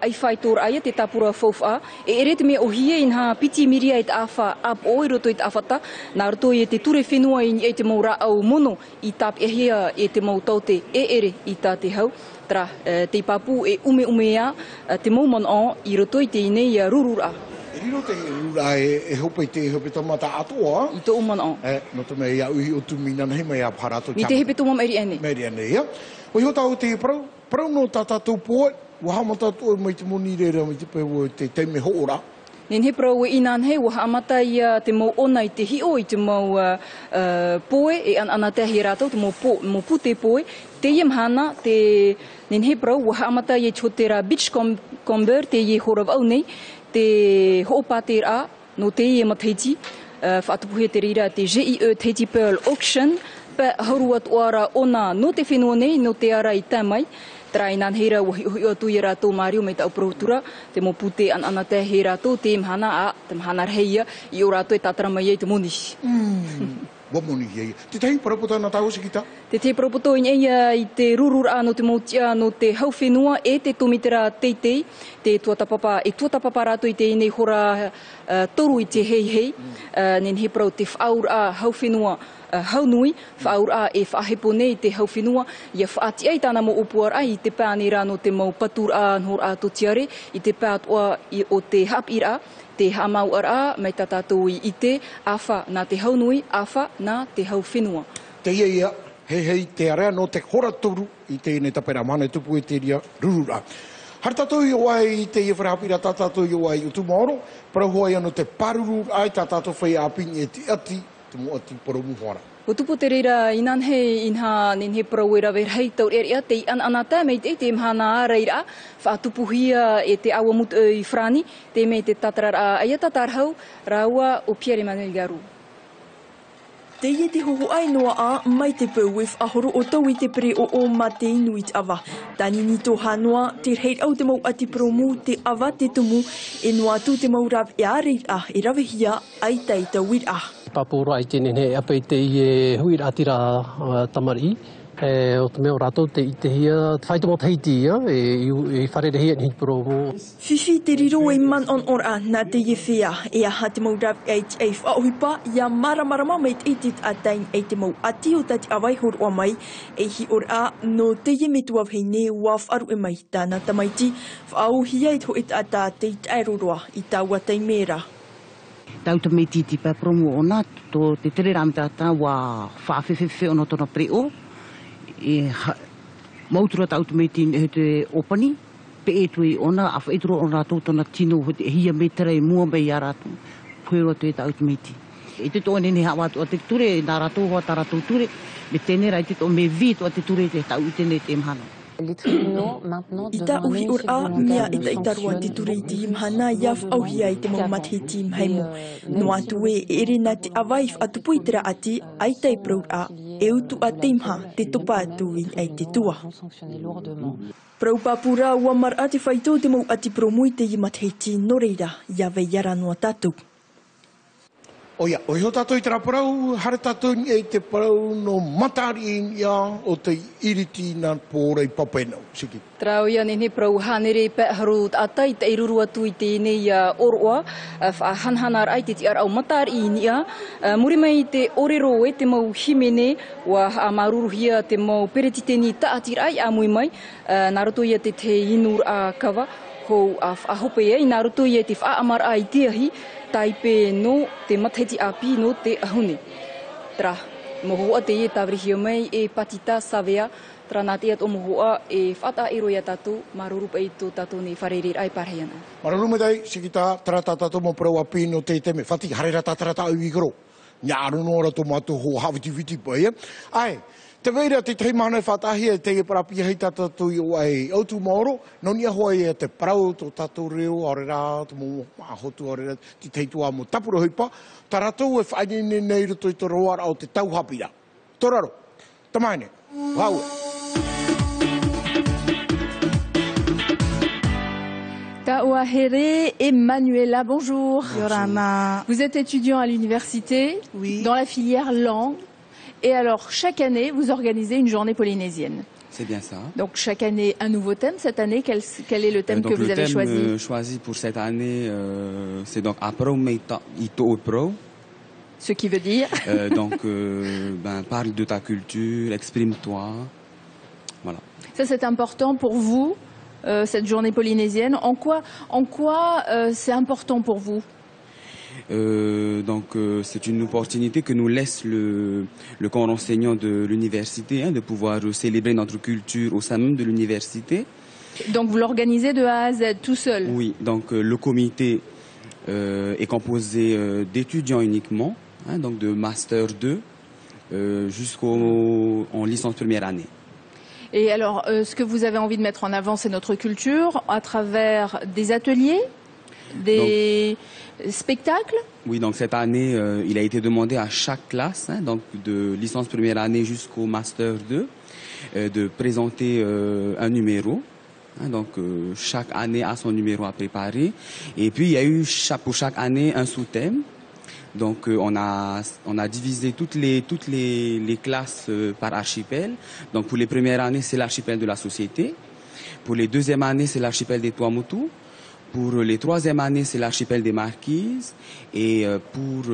ai whaitor aia te tapura fofa e ere te mea ohie in ha piti miria i te awha ap o i roto i te awhata nā roto i te ture whenua i te mau ra au mono i tap ehia e te mau taute e ere i tā te hau tra te papu e umea te mau man i roto i te inei rurura. Riro te rura e hope te hope tamata atoa. I to uman o. No te mea uhi o tu mina nei mea parato. Ni te hepe tu mam eri ene. Meri ene, ia. O i hota o te prau no tatatou poe, waha matatou mai te moni reira mai te peho te teime hoora. Nen he prau e inan he, waha amata i te mau ona i te hio i te mau poe, e ana te hi rātou, te mau pute poe. Te iam hana, nen he prau, waha amata i te ra Beachcomber, te i horav au nei, te hoopāter a, no te i Tahiti, whaatupuhe te rira te GIE Tahiti Pearl Auction, pa haruat oara ona no te whenua nei, no te ara i tamai, Trainan hera wahi tu ira tu Mario meta uprotura te mo pute an anate hera tu tim hana a tem hanar heia I ora tu tatramai te moni. Bomoni ye. Te tai proputa na tau sikita. Te te proputo I te rurura no te motia no te hauwhenua e te tumitera teitei te tuatapapa e tuatapapa rato I te nei hora toru I te hei nen he prau te whaura hauwhenua haunui whaura e whahepo nei te hauwhenua ia whaati ai tāna mo upuar ai I te pānera no te mau patura nhor a totiare I te pātua o te hapira te hamau ara mai tātou I te awha nā te haunui, awha nā te hauwhenua. Te ia, hei te area no te hora toru I te ne tapera mana tupu e te ria rurura. Har tātou I oai te ia wharapira tātou I oai utu maoro, parahoai ano te paruru ai tātou whai apini e te ati, te mo ati paramu hora. O tupu te reira inan he inha nin he prauera ver hei tau rea te an anata mei te mhana reira whaatupuhia e te awa mut I frani te me te tatarara aia tatarhau raua o Pierre Emmanuel Garu. Te ie te hoho ai noa a mai te pau e whahoro o tau I te pere o mate inuit awa. Tani ni tō hanoa, te reit au te mau ati promu te awa te tumu e noa tu te mau rav e a reit a e rawehia ai tai tau ir a. Papura I tēnei he apa I te I huira atira tamari. O te mea o rātou te I te hia, whaitongo teiti ia, I wharere hia ni promo. Whiwhi te riro e man on ora nā te ie whea, e aha te mau rap e te eif auhipa, ia maramarama mei te itit a taing e te mau ati o tati awai hor o mai, e hi ora no te ie metu av hei ne waf aru e mai tāna tamaiti, whaauhia I to it a tā te tairoroa I tāua tei mera. Tau te me titi pa promo ona, to te tere rame tātā wa whawhewhewhe ono tona preo, mautura tau te me tini te opani, pe e tui ona, a whaeturo o rātou tona tino, te hia me tere mua mei a rātou, puero te tau te me ti. E te toa nene hawa o te ture, nā rātou hoa tā rātou ture, me tēne rai te toa me vīt o te ture te tau I tēne te mhana. Ita uhi ora mea ita rua te ture I te imhana iaf auhia I te mau mate ti imhaimo. No atu e ere nā te awaif atupu I tera ati ai tai prau a e utu a te imha te topa atu I ai te tua. Prau papura ua mar ate whaitau te mau ati promui te I mate ti no reira iawe iara noa tātou. Oia, oiho tātou I tera parau, hare tātou e te parau no matari ia o te iriti nā pōrei papenau. Siki. Trau ia nene prau hanere peharu atai te iruru atu I te nei oroa, hanhanar ai te ar au matari ia, muri mai te orero e te mau himene, wa amaruruhia te mau peretiteni taatir ai amui mai, naroto ia te inur a kawa, ho a hope ia, naroto ia te whaamar ai teahi, taipe no te matheti api no te ahune. Tra, mohoa te ie tavrihia mai e patita savea, tra nā te at o mohoa e whata ero ia tatu, marurupa I tō tatu ni wharerir ai parheana. Mararume dai, sikita tarata tatu mo prau api no te teme, whati harera tatarata au I karo. Nyāru no ora tō matu ho hawiti pa ia. Ai, te veira te tei mana whatahi e te parapi hei tātou I o ai autu maoro, no nia hoa e te parau tō tātou reo, ore rā, tō mō mahotu, ore rā, te teitua mō tapura hipa, tā rātou e whainene nei roto I tō roara o te tauhapira. Toraro, tamaine, waue. Taouahere Emmanuela, bonjour. Yorana. Vous êtes étudiant à l'université, dans la filière langue. Et alors, chaque année, vous organisez une journée polynésienne. C'est bien ça. Donc, chaque année, un nouveau thème. Cette année, quel est le thème que vous avez choisi? Le thème choisi pour cette année, c'est donc Apro Meita Ito Pro. Ce qui veut dire parle de ta culture, exprime-toi. Voilà. Ça, c'est important pour vous, cette journée polynésienne. En quoi c'est important pour vous? C'est une opportunité que nous laisse le corps enseignant de l'université, de pouvoir célébrer notre culture au sein même de l'université. Donc vous l'organisez de A à Z tout seul? Oui, donc le comité est composé d'étudiants uniquement, donc de Master 2 jusqu'en licence première année. Et alors, ce que vous avez envie de mettre en avant, c'est notre culture à travers des ateliers, des spectacles? Oui, donc cette année, il a été demandé à chaque classe, donc de licence première année jusqu'au Master 2, de présenter un numéro. Donc chaque année a son numéro à préparer. Et puis il y a eu pour chaque année un sous-thème. Donc on a divisé toutes les classes par archipel. Donc pour les premières années, c'est l'archipel de la société. Pour les deuxièmes années, c'est l'archipel des Tuamotu. Pour les troisième années, c'est l'archipel des Marquises. Et pour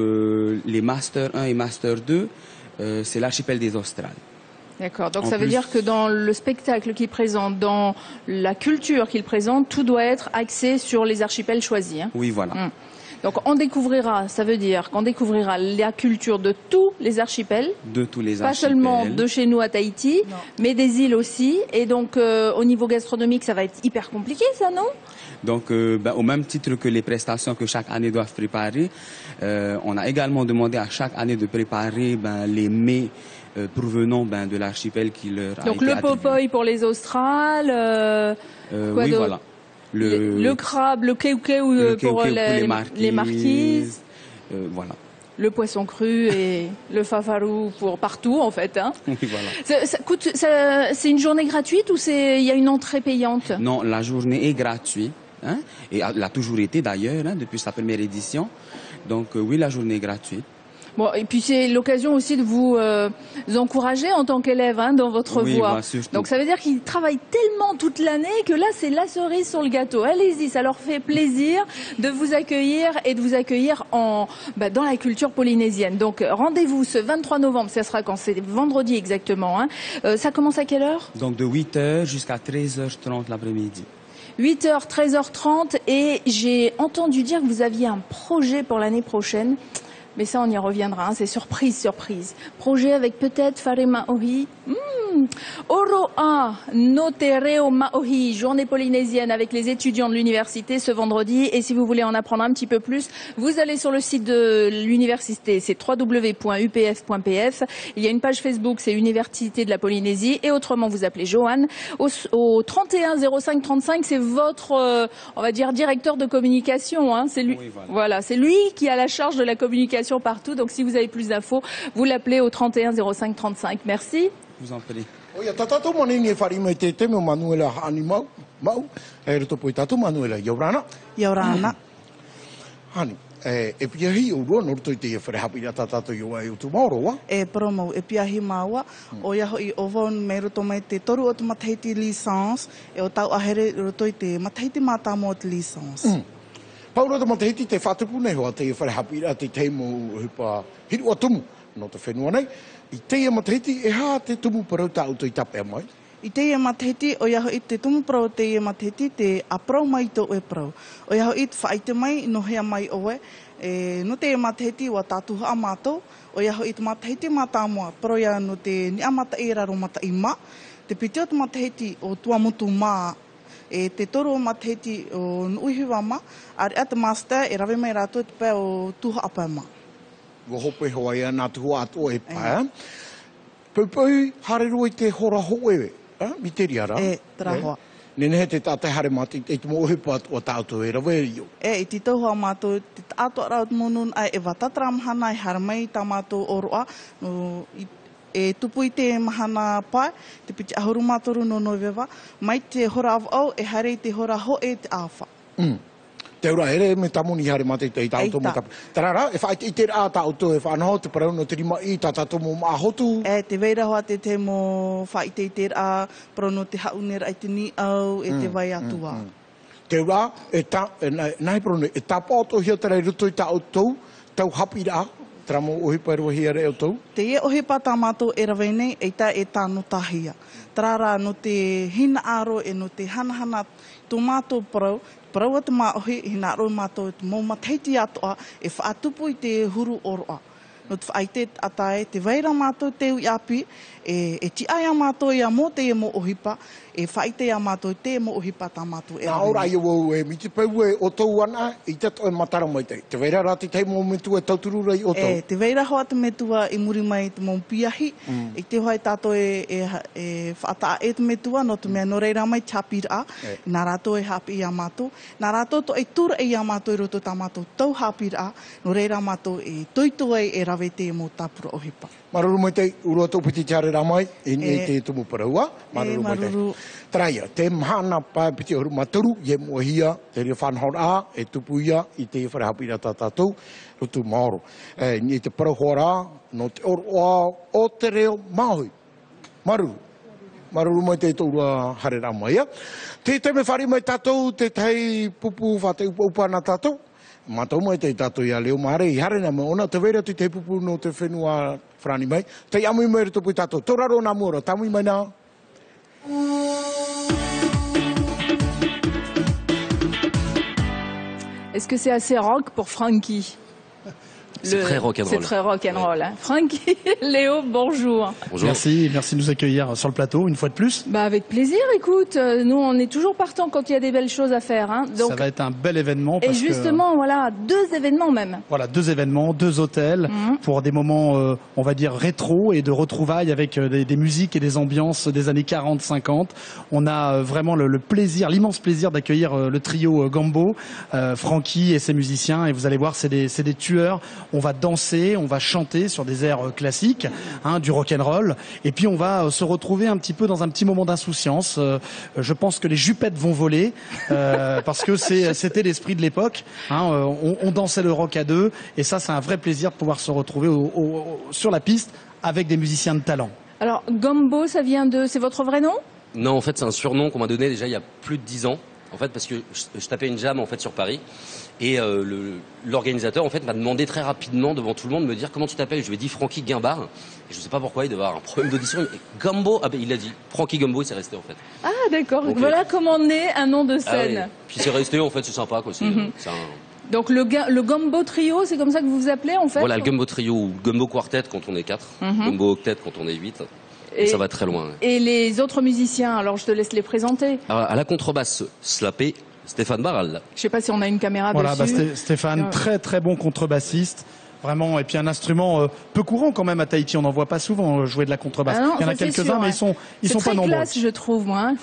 les Master 1 et Master 2, c'est l'archipel des Australes. D'accord, donc ça veut dire que dans le spectacle qu'il présente, dans la culture qu'il présente, tout doit être axé sur les archipels choisis. Hein. Oui, voilà. Donc on découvrira, ça veut dire qu'on découvrira la culture de tous les archipels. De tous les pas archipels. Seulement de chez nous à Tahiti, mais des îles aussi. Et donc au niveau gastronomique, ça va être hyper compliqué, ça, non? Donc au même titre que les prestations que chaque année doivent préparer, on a également demandé à chaque année de préparer les mets provenant de l'archipel qui leur a été Donc le popoy pour les Australes, oui, voilà. Le crabe, le keukeu pour les marquises. Voilà. Le poisson cru et le fafaru pour partout, en fait. Hein. Oui, voilà. C'est une journée gratuite ou il y a une entrée payante? Non, la journée est gratuite. Hein, et elle a toujours été d'ailleurs, depuis sa première édition. Donc oui, la journée est gratuite. Bon, et puis c'est l'occasion aussi de vous encourager en tant qu'élève dans votre voie. Bah, donc ça veut dire qu'ils travaillent tellement toute l'année que là c'est la cerise sur le gâteau. Allez-y, ça leur fait plaisir de vous accueillir et de vous accueillir dans la culture polynésienne. Donc rendez-vous ce 23 novembre, ça sera quand? C'est vendredi exactement. Hein. Ça commence à quelle heure? Donc de 8h jusqu'à 13h30 l'après-midi. 8h, 13h30 et j'ai entendu dire que vous aviez un projet pour l'année prochaine. Mais ça, on y reviendra, c'est surprise, surprise. Projet avec peut-être Whare Maohi. Oroa no te reo Maohi, journée polynésienne avec les étudiants de l'université ce vendredi. Et si vous voulez en apprendre un petit peu plus, vous allez sur le site de l'université, c'est www.upf.pf. Il y a une page Facebook, c'est Université de la Polynésie. Et autrement, vous appelez Johan au 31 05 35. C'est votre, on va dire, directeur de communication. Hein. C'est lui. Oui, voilà, c'est lui qui a la charge de la communication partout. Donc si vous avez plus d'infos, vous l'appelez au 31 05 35. Merci. Je vous en prie. Oia tatato manini whare mai te me Manuela ani mau e roto poi tatu Manuela Yorana hani e piahi o ro no to te whare hapi tatato yo ai tomorrow wa e promo e piahi maua o ia hoi o von me roto mai te toru o te mataiti licence e o tau ahere roto te mataiti mata mo te licence Pauro te mataiti te whatupu nei hoa te whare hapi te teimo hipa hiru atumu no te whenua nei I teia matahiti e hā te tumu parau tā uto I tape mai? I teia matahiti o iaho I te tumu parau teia matahiti te aprau mai tō e parau. O iaho I te whaite mai no hea mai oe. No teia matahiti wa tātuha a mātou. O iaho I te matahiti mata moa. Parau ia no te ni amata e raro mata I ma. Te piti o te matahiti o Tuamotu mā. E te toro o matahiti o Nuihiwa ma. Are at master e rawe mai rātou te pē o tuha apa ma. Go hope hoa ia nā tuho ato e pā. Paupau, hare roi te hora hoe, mi te riara. Trahoa. Nene he te tātai hare mati, te mo hepa o tātou e rawe rio. I te tauhua mātou, te ato arau monun ai e watatra mahana e hara mai tā mātou oroa. E tupu I te mahana pai, te piti ahuru mātoru no Novewa. Mai te hora au e hare te hora hoe te awha. Te ura ere me tamuni hare mate te tāuto mo tapu. Tarara, e whaite I te rā tāuto e whanau te parau no te rima I tā tātou mo mahotu. Te veira hoa te mo whaite I te rā, parau no te haunera I te ni au e te vai atua. Te ura, nai parau ne, e tā pāto hia tarai ruto I tāutou, tau hapi rā, tramo ohipa e rohi are o tau. Te e ohipa tā mātou e rawe nei, e tā e tāno tahia. Tarara no te hina aro e no te hanahana tō mātou parau, parau a te māohi, hina aro mātou te mō mataiti atoa, e whaatupu I te huru oroa. No te whaite atae, te veira mātou te ui api, e ti aia mātou ia mō te e mō ohipa, e whaite ia mātou te e mō ohipa tā mātou e Nā ora i o e miti pau e o tau ana, I tato e matara mai te. Te veira rāti te mō metua e tauturu rei o tau. Te veira hoa te metua I muri mai te mō piahi, I te hoa tātou e whaataa e te metua, no te mea no reira mai chapira, nā rātou e hapi ia mātou, nā rātou to e tura e ia mātou I roto tā mātou tau hapira, no reira mātou e toitoa e rawe te mō tāpura ohipa. Maruru mo te urua tō piti tiare rā mai, e ni te tumu paraua. Maruru mo te. Traia, te mahana pa piti oru maturu, ye mua hia, te ria whanhor a, e tupu ia, i te wharehapira tātātou, rutu maoro. Ni te parahua rā, no te oroa o te reo mahui. Maruru. Maruru mo te tōrua hare rā mai. Te me whare mai tātou, te tei pupu whate upa na tātou. Mātou mai te tātou ia leo maare, i hare nā me ona te vera tu te pupu no te whenua whrani mai. Te amui mai rutu pui tātou. Tōraro nā mora, tamui mai nā. Est-ce que c'est assez rock pour Frankie? C'est très rock'n'roll. C'est très rock'n'roll. Hein. Frankie, Léo, bonjour. Bonjour. Merci de nous accueillir sur le plateau une fois de plus. Bah avec plaisir, écoute, nous on est toujours partants quand il y a des belles choses à faire. Hein. Donc, ça va être un bel événement. Et justement, voilà, 2 événements même. Voilà, 2 événements, 2 hôtels pour des moments, on va dire, rétro et de retrouvailles avec des musiques et des ambiances des années 40-50. On a vraiment le plaisir, l'immense plaisir d'accueillir le trio Gambo, Frankie et ses musiciens. Et vous allez voir, c'est des tueurs. On va danser, on va chanter sur des airs classiques, du rock'n'roll, et puis on va se retrouver un petit peu dans un petit moment d'insouciance. Je pense que les jupettes vont voler, parce que c'était l'esprit de l'époque. On dansait le rock à 2, et ça c'est un vrai plaisir de pouvoir se retrouver sur la piste avec des musiciens de talent. Alors Gambo, ça vient de... c'est votre vrai nom? Non, en fait c'est un surnom qu'on m'a donné déjà il y a plus de 10 ans. En fait, parce que je tapais une jam en fait sur Paris et l'organisateur en fait m'a demandé très rapidement devant tout le monde de me dire comment tu t'appelles. Je lui ai dit Frankie Guimbard. Et je ne sais pas pourquoi il devait avoir un problème d'audition. Gambo, il a dit Frankie Gambo, et c'est resté en fait. Ah d'accord. Voilà comment naît un nom de scène. Ah, oui. Puis c'est resté en fait, c'est sympa quoi. Donc le Gambo Trio, c'est comme ça que vous vous appelez en fait? Voilà, le Gambo Trio ou Gambo Quartet quand on est 4, Gambo Octet quand on est 8. Et ça va très loin. Et les autres musiciens, alors je te laisse les présenter. À la contrebasse, Slapé, Stéphane Barral. Je sais pas si on a une caméra dessus. Voilà, Stéphane, très très bon contrebassiste. Vraiment, et puis un instrument peu courant quand même à Tahiti. On n'en voit pas souvent jouer de la contrebasse. Non, il y en a quelques-uns, mais ils sont pas nombreux. C'est très classe, je trouve, moi.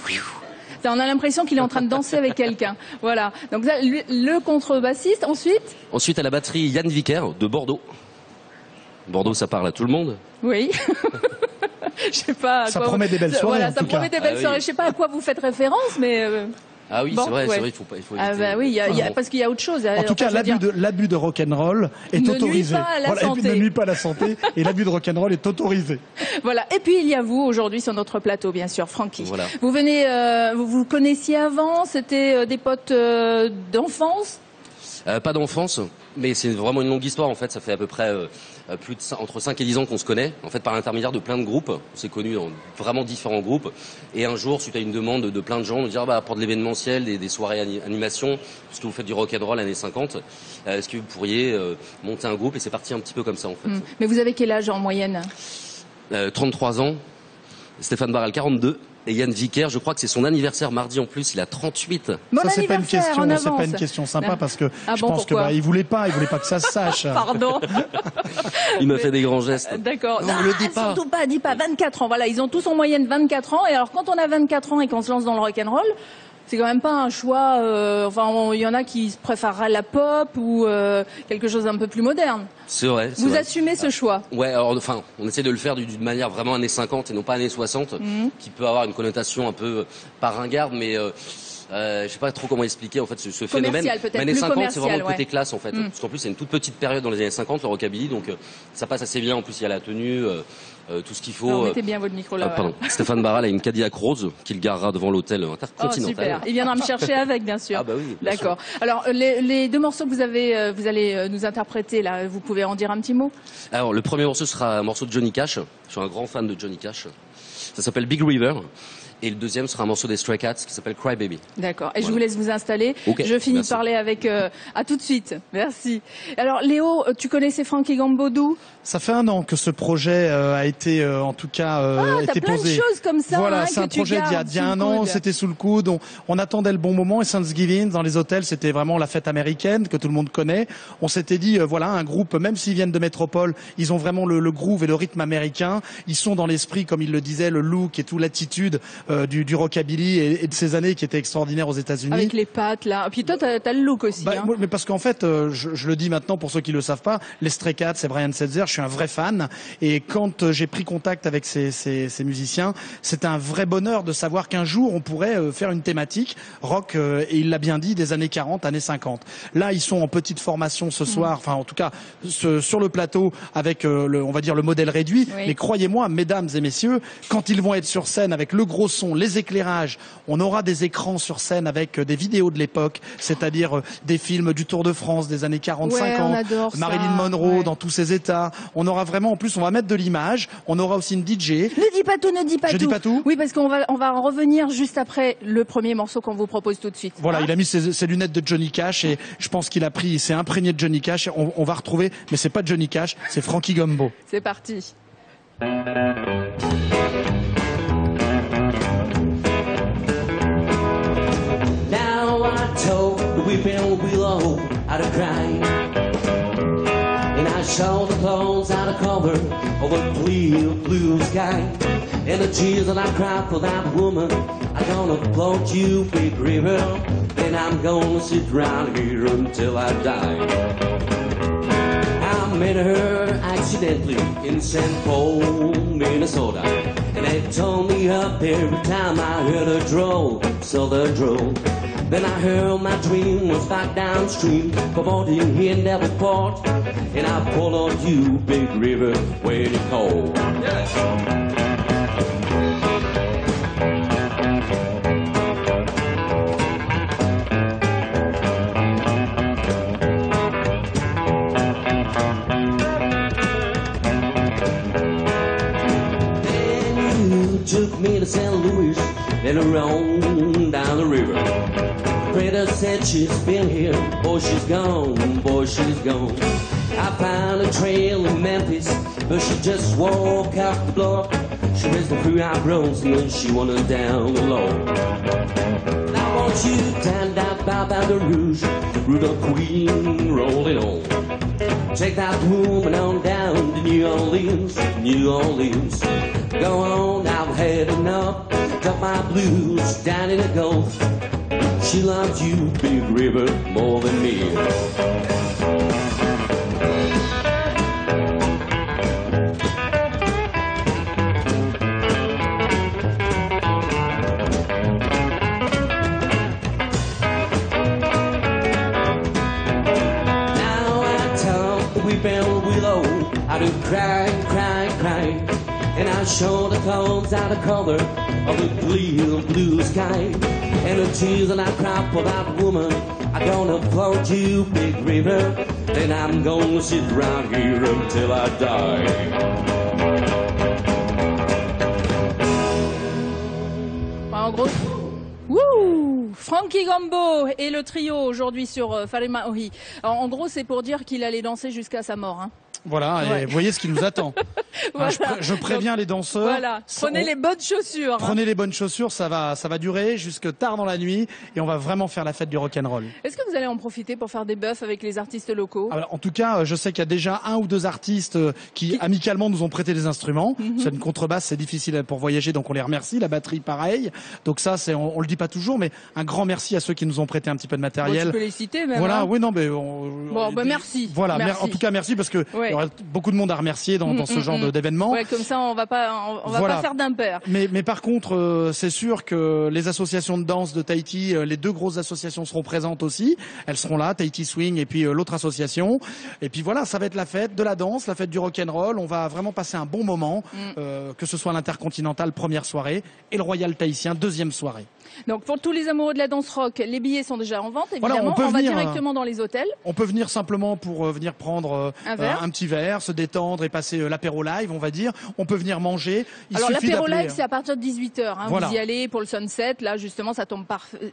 On a l'impression qu'il est en train de danser avec quelqu'un. Voilà. Donc là, le contrebassiste. Ensuite, à la batterie, Yann Vicker de Bordeaux. Bordeaux, ça parle à tout le monde. Oui. Je sais pas. Ça promet des belles soirées. Voilà, ça promet des belles soirées. Je sais pas à quoi vous faites référence, mais. Ah oui, c'est vrai, il faut éviter. Ah bah oui, parce qu'il y a autre chose. En tout cas, l'abus de rock'n'roll est autorisé. Ne nuit pas à la santé. Et l'abus de rock'n'roll est autorisé. Voilà. Et puis il y a vous aujourd'hui sur notre plateau, bien sûr, Frankie. Voilà. Vous venez, vous connaissiez avant, c'était des potes d'enfance? Pas d'enfance, mais c'est vraiment une longue histoire en fait. Ça fait à peu près entre 5 et 10 ans qu'on se connaît, en fait par l'intermédiaire de plein de groupes. On s'est connus dans vraiment différents groupes. Et un jour, suite à une demande de plein de gens, de dire pour de l'événementiel, des soirées animation, parce que vous faites du rock'n'roll années 50, est-ce que vous pourriez monter un groupe? Et c'est parti un petit peu comme ça en fait. Mais vous avez quel âge en moyenne? 33 ans, Stéphane Barral 42. Et Yann Vicker, je crois que c'est son anniversaire mardi en plus, il a 38. Ça c'est pas une question sympa parce que je pense que il voulait pas que ça se sache. Pardon. Il m'a fait des grands gestes. D'accord. Non, le dis pas. Surtout pas, dis pas 24 ans. Voilà, ils ont tous en moyenne 24 ans et alors quand on a 24 ans et qu'on se lance dans le rock'n'roll, c'est quand même pas un choix. Il y en a qui préféreraient la pop ou quelque chose d'un peu plus moderne. C'est vrai. Vous assumez ce choix? Ouais. Alors, on essaie de le faire d'une manière vraiment années 50 et non pas années 60, qui peut avoir une connotation un peu pas ringarde, mais je sais pas trop comment expliquer en fait ce phénomène. Mais années 50, c'est vraiment le côté classe en fait. Parce qu'en plus, c'est une toute petite période dans les années 50, le rockabilly, donc ça passe assez bien. En plus, il y a la tenue. Tout ce qu'il faut. Mettez bien votre micro là. Pardon. Stéphane Barral a une Cadillac rose qu'il garera devant l'hôtel Intercontinental. Oh, super. Il viendra me chercher avec, bien sûr. Ah bah oui. D'accord. Alors les 2 morceaux que vous allez nous interpréter là, vous pouvez en dire un petit mot? Alors le premier morceau sera un morceau de Johnny Cash. Je suis un grand fan de Johnny Cash. Ça s'appelle Big River. Et le deuxième sera un morceau des Stray Cats qui s'appelle Cry Baby. D'accord. Et je vous laisse vous installer. Okay, je finis de parler avec... à tout de suite. Merci. Alors Léo, tu connaissais Frankie Gambo d'où? Ça fait 1 an que ce projet a été, en tout cas, été plein posé. De choses comme ça. Voilà, c'est un projet d'il y a 1 an. C'était sous le coude. On attendait le bon moment. Et Thanksgiving, dans les hôtels, c'était vraiment la fête américaine que tout le monde connaît. On s'était dit, voilà, un groupe, même s'ils viennent de métropole, ils ont vraiment le groove et le rythme américain. Ils sont dans l'esprit, comme il le disait, le look et toute l'attitude du rockabilly et de ces années qui étaient extraordinaires aux États-Unis. Avec les pattes là. Puis toi, t'as le look aussi. Hein. Mais parce qu'en fait, je le dis maintenant pour ceux qui le savent pas, les Stray Cats, c'est Brian Setzer. Je suis un vrai fan. Et quand j'ai pris contact avec ces musiciens, c'est un vrai bonheur de savoir qu'un jour on pourrait faire une thématique rock. Et il l'a bien dit, des années 40, années 50. Là, ils sont en petite formation ce soir. Enfin, en tout cas, sur le plateau avec on va dire le modèle réduit. Oui. Mais croyez-moi, mesdames et messieurs, quand ils vont être sur scène avec le gros son, les éclairages, on aura des écrans sur scène avec des vidéos de l'époque, c'est-à-dire des films du Tour de France des années 40-50, Marilyn Monroe dans tous ses états. On aura vraiment, en plus, on va mettre de l'image. On aura aussi une DJ. Ne dis pas tout, ne dis pas tout. Je dis pas tout. Oui, parce qu'on va en revenir juste après le premier morceau qu'on vous propose tout de suite. Voilà, il a mis ses lunettes de Johnny Cash et je pense qu'il s'est imprégné de Johnny Cash. On va retrouver, mais c'est pas Johnny Cash, c'est Frankie Gumbo. C'est parti. Now I told the weeping willow how to cry, and I saw the clouds out of cover of a clear blue sky, and the tears that I cried for that woman, I'm gonna float you, big river, then I'm gonna sit round here until I die. I met her accidentally in St. Paul, Minnesota, and they told me up every time I heard her drawl, southern drawl. Then I heard my dream was back downstream, cavorting here in Davenport, and I followed you, big river, where you call. Took me to St. Louis, then around down the river. Preta said she's been here, boy she's gone, boy she's gone. I found a trail in Memphis, but she just walked out the block. She raised the three eyebrows and then she wanted down the low. Now won't you stand out by Baton Rouge, through the Queen rolling on. Take that woman on down to New Orleans, New Orleans. Go on, I've had enough, got my blues down in the Gulf. She loves you, big river, more than me. Now I tell the weeping willow how to cry, cry, cry. And I show the clouds out of color of the clear blue sky. And the tears that I cry for that woman, I'm gonna float you, big river. Then I'm gonna sit right here until I die. En gros, wouh, Frankie Gumbo et le trio aujourd'hui sur Whare Maohi. En gros, c'est pour dire qu'il allait danser jusqu'à sa mort. Hein. Voilà, et vous voyez ce qui nous attend. Voilà. Je préviens les danseurs. Voilà, prenez les bonnes chaussures. Prenez les bonnes chaussures, ça va durer jusque tard dans la nuit et on va vraiment faire la fête du rock'n'roll. Est-ce que vous allez en profiter pour faire des buffs avec les artistes locaux? Alors, en tout cas, je sais qu'il y a déjà un ou deux artistes qui amicalement nous ont prêté des instruments. C'est une contrebasse, c'est difficile pour voyager, donc on les remercie. La batterie, pareil. Donc ça, on le dit pas toujours, mais un grand merci à ceux qui nous ont prêté un petit peu de matériel. Bon, tu peux les citer même. Voilà, hein. oui, non, mais merci. Voilà, merci. En tout cas, merci parce que il y aura beaucoup de monde à remercier dans ce genre d'événement. Ouais, comme ça, on va pas faire d'impair. Mais par contre, c'est sûr que les associations de danse de Tahiti, les deux grosses associations seront présentes aussi. Elles seront là, Tahiti Swing et puis l'autre association. Et puis voilà, ça va être la fête de la danse, la fête du rock'n'roll. On va vraiment passer un bon moment, que ce soit l'Intercontinental première soirée et le Royal Tahitien deuxième soirée. Donc pour tous les amoureux de la danse rock, les billets sont déjà en vente, évidemment. Voilà, on va directement dans les hôtels. On peut venir simplement pour venir prendre un petit verre, se détendre et passer l'apéro live, on va dire. On peut venir manger. Alors l'apéro live, c'est à partir de 18h. Hein. Voilà. Vous y allez pour le sunset. Là, justement, ça tombe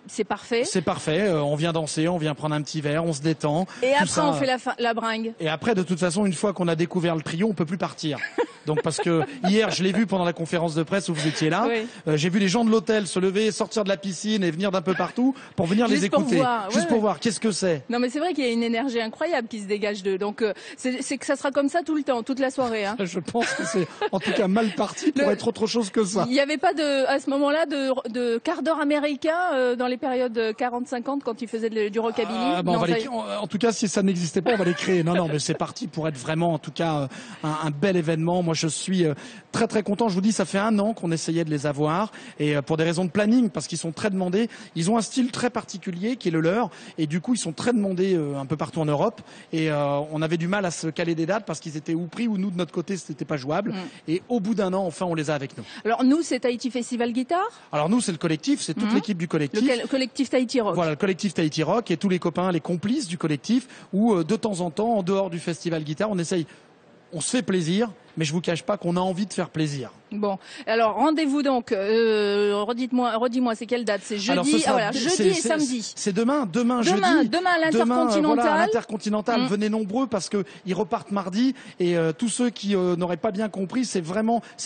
c'est parfait. C'est parfait. On vient danser, on vient prendre un petit verre, on se détend. Et après, on fait la bringue. Et après, de toute façon, une fois qu'on a découvert le trio, on peut plus partir. Donc parce que hier, je l'ai vu pendant la conférence de presse où vous étiez là. Oui. J'ai vu les gens de l'hôtel se lever, sortir de la piscine et venir d'un peu partout pour venir Juste les pour écouter. voir, Juste ouais, pour ouais. voir qu'est-ce que c'est. Non mais c'est vrai qu'il y a une énergie incroyable qui se dégage d'eux. Donc c'est que ça sera comme ça tout le temps, toute la soirée. Hein. Je pense que c'est en tout cas mal parti pour être autre chose que ça. Il n'y avait pas à ce moment-là de quart d'heure américain dans les périodes 40-50 quand ils faisaient du rockabilly. Bon, Non, on va ça- en tout cas, si ça n'existait pas, on va les créer. Non, mais c'est parti pour être vraiment, en tout cas, un bel événement. Moi, je suis très très content. Je vous dis, ça fait 1 an qu'on essayait de les avoir et pour des raisons de planning, parce qu'ils sont très demandés. Ils ont un style très particulier qui est le leur et du coup, ils sont très demandés un peu partout en Europe. Et on avait du mal à se caler des dates parce qu'ils étaient ou pris ou nous de notre côté, c'était pas jouable. Et au bout d'1 an, enfin, on les a avec nous. Alors nous, c'est Tahiti Festival Guitare, Alors nous, c'est le collectif, c'est toute l'équipe du collectif. le collectif Tahiti Rock. Voilà, le collectif Tahiti Rock et tous les copains, les complices du collectif, où de temps en temps, en dehors du festival guitare, on se fait plaisir, mais je vous cache pas qu'on a envie de faire plaisir. Bon, alors rendez-vous donc. Redis-moi, c'est quelle date? C'est jeudi. Alors, ce sera- Voilà, jeudi et samedi. C'est demain jeudi. Demain à l'Intercontinental. Voilà, à l'Intercontinental. Venez nombreux parce que ils repartent mardi et tous ceux qui n'auraient pas bien compris, c'est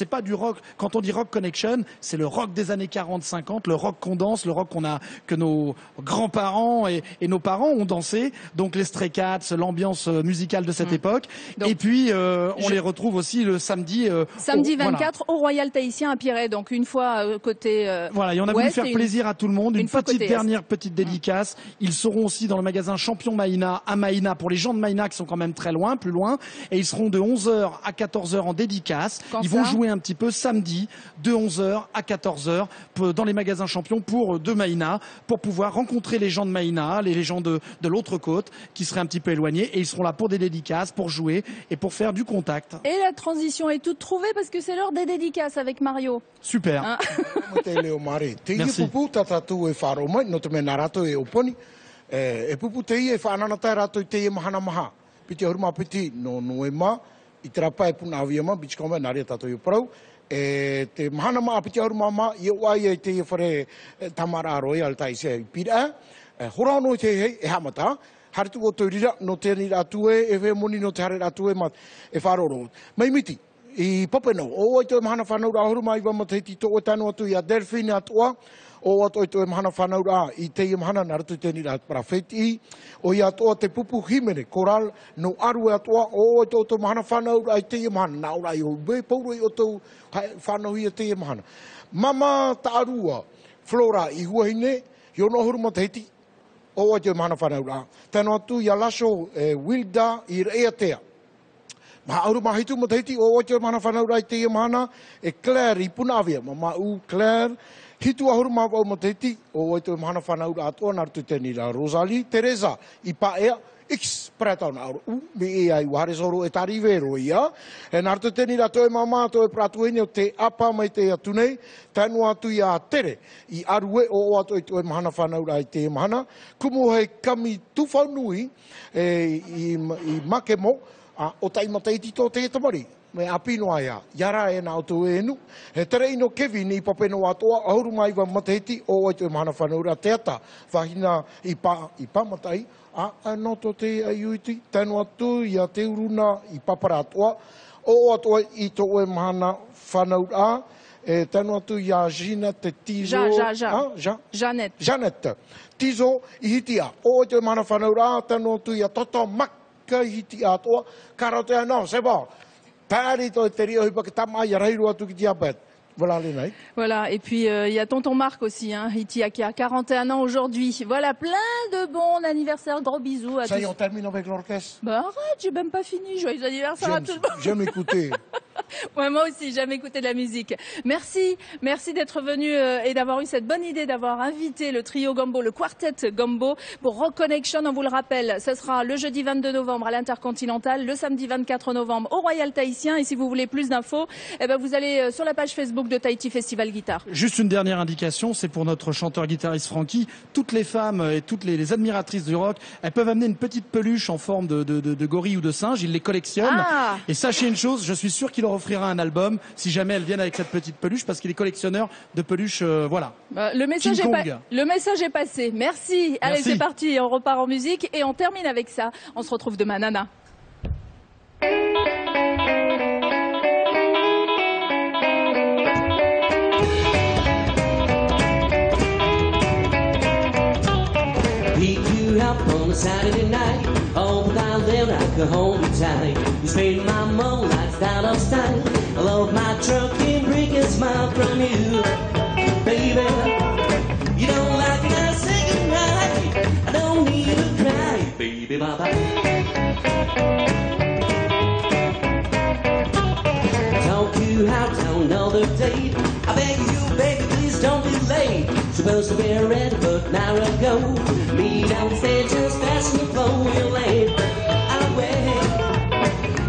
pas du rock. Quand on dit Rock Connection, c'est le rock des années 40-50, le rock qu'on danse, le rock que nos grands-parents et nos parents ont dansé. Donc les Stray Cats, l'ambiance musicale de cette époque. Donc, et puis on les retrouve aussi le samedi. Samedi voilà. 24 au Royal Tahitien à Pirée. Donc une fois côté Voilà, et on a voulu ouest faire et plaisir à tout le monde. Une fois petite côté dernière petite dédicace. Ils seront aussi dans le magasin Champion Maïna à Maïna pour les gens de Maïna qui sont quand même très loin, plus loin. Et ils seront de 11h à 14h en dédicace. Quand Ils vont ça jouer un petit peu samedi de 11h à 14h dans les magasins Champion de Maïna pour pouvoir rencontrer les gens de Maïna, les gens de l'autre côte qui seraient un petit peu éloignés. Et ils seront là pour des dédicaces, pour jouer et pour faire du contact. Et la transition est toute trouvée parce que c'est l'heure des dédicaces avec Mario. Super. Hein? Te leo mare. Te ia Merci. pupu tatatu e wharo mai, no te mena rato e oponi. E pupu te ia e whananata rato i te ia mahana maha. Piti ahuruma piti no noema, i te rapa e puna awia ma, bichi kome nare tato i uparau. E te mahana maa piti ahuruma ma, i uai e te ia whare tamara aroi al taise i pira. Horano i te hei e hamata. Haritu o toirira no te ni ratue e moni no te hare ratue ma e wharoro. Mai miti. I papeno, o oi toi mahana whanau ra ahuruma i wama te hiti to o tanu atu i a Delphine atua, o oi toi mahana whanau ra i te i mahana naratu te ni ra parafeti, o i atua te pupu himene, koral no aru atua, o oi toi mahana whanau ra i te i mahana, na ora i o me pauro i o tau whanau i a te i mahana. Mama ta arua, Flora i huahine, i ono ahuruma te hiti, o oi toi mahana whanau ra. Tanu atu i a Lasho, Wilda i rea tea. Ma auru mahitu mo teiti o oitio mana whanau rai te ia mana e Claire i Punavia. Ma u Claire hitu ahuru mawau mo teiti o oitio mana whanau ra atua nartu teni ra Rosalie Teresa i Paea X pratauna auru. Me e ai wahare soro e tarivero ia. E nartu teni ra toe mama toe pratuene o te apa mai te atunei. Tanu atu i a tere i arue o atu i toe mahana whanau rai te mahana. Kumu hei kami tuwhanui i Makemo. O taima teiti tō te tamari, me apino aia, yara e nā o tō enu. He tere ino Kevin i papeno atoa, ahuru mai wa matehiti, o ai tō mahana whanaura teata, whahina i pamatai, no tō te aiuiti, tēnu atu i a te uruna i papara atoa, o atoa i tō e mahana whanaura, tēnu atu i a Gina te tizo... Jeanette. Tizo i hitia, o ai tō mahana whanaura, tēnu atu i a Toto Mak, ka hiti atoa, karatea no, c'est bon. Pari to te rio hipa ke tama ya reiru atu ki diabet. Voilà les mecs. Voilà, et puis il y a tonton Marc aussi, hein, Hitia, qui a 41 ans aujourd'hui. Voilà, plein de bons anniversaires, gros bisous à tous. Ça y est, on termine avec l'orchestre. Bah arrête, j'ai même pas fini, joyeux anniversaire à tout le monde. J'aime écouter. Ouais, moi aussi, j'aime écouter de la musique. Merci d'être venu et d'avoir eu cette bonne idée d'avoir invité le trio Gombo, le quartet Gombo pour Rock Connection. On vous le rappelle, ce sera le jeudi 22 novembre à l'Intercontinental, le samedi 24 novembre au Royal Tahitien. Et si vous voulez plus d'infos, eh ben vous allez sur la page Facebook de Tahiti Festival Guitare. Juste une dernière indication, c'est pour notre chanteur-guitariste Francky. Toutes les femmes et toutes les admiratrices du rock, elles peuvent amener une petite peluche en forme de gorille ou de singe. Il les collectionne. Ah. Et sachez une chose, je suis sûr qu'il leur offrira un album si jamais elles viennent avec cette petite peluche parce qu'il est collectionneur de peluches. Voilà. Le message est passé. Merci. Allez, c'est parti. On repart en musique et on termine avec ça. On se retrouve demain, Nana. you up on a Saturday night. Oh, but I live I could hold you tight. You spend my moonlights out of style. I love my truck and bring a smile from you. Baby, you don't like it, I say goodnight. I don't need to cry, baby, bye-bye. Talk to out on another date. I beg you, baby, please don't be late. Supposed to be ready, but an hour ago. Me downstairs, just fasten the phone, you're late. I'll wait.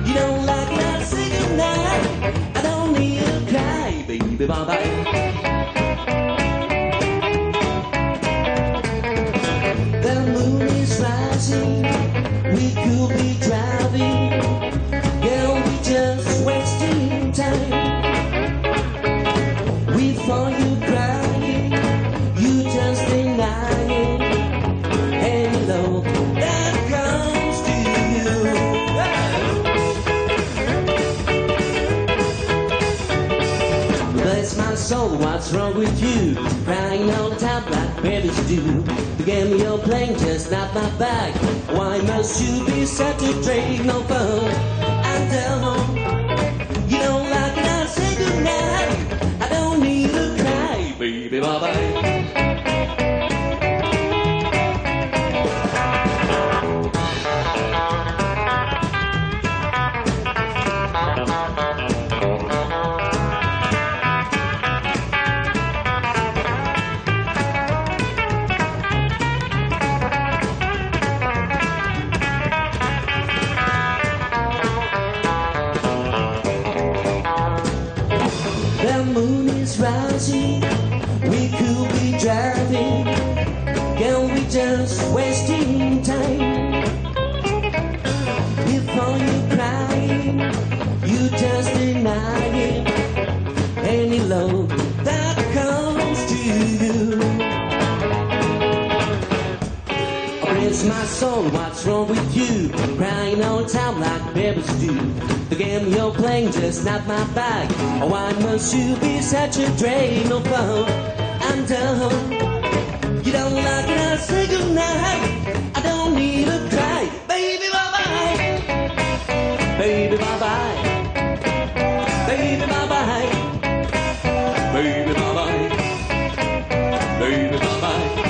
You don't like it, I say goodnight. I don't need to cry, baby, bye-bye. The moon is rising, we could be driving. Girl, we just wasting time. We saw you crying, you just denying any love that comes to you. Bless my soul, what's wrong with you? Crying all the time like babies do. The game you're playing just not my bag. Why must you be such a drain of fun? I don't, you don't like it, I say goodnight. I don't need to cry, baby, bye-bye. The moon is rising, we could be driving. Can we just wasting time? Before you crying, you just denying any love that comes to you. Bless my soul, what's wrong with you? Crying all the time like babies do. The game you're playing just not my bag. Why must you be such a drain of fun? I'm done. You don't like it, I say goodnight. I don't need to cry, baby, bye-bye. Baby, bye-bye. Baby, bye-bye. Baby, bye-bye. Baby, bye-bye.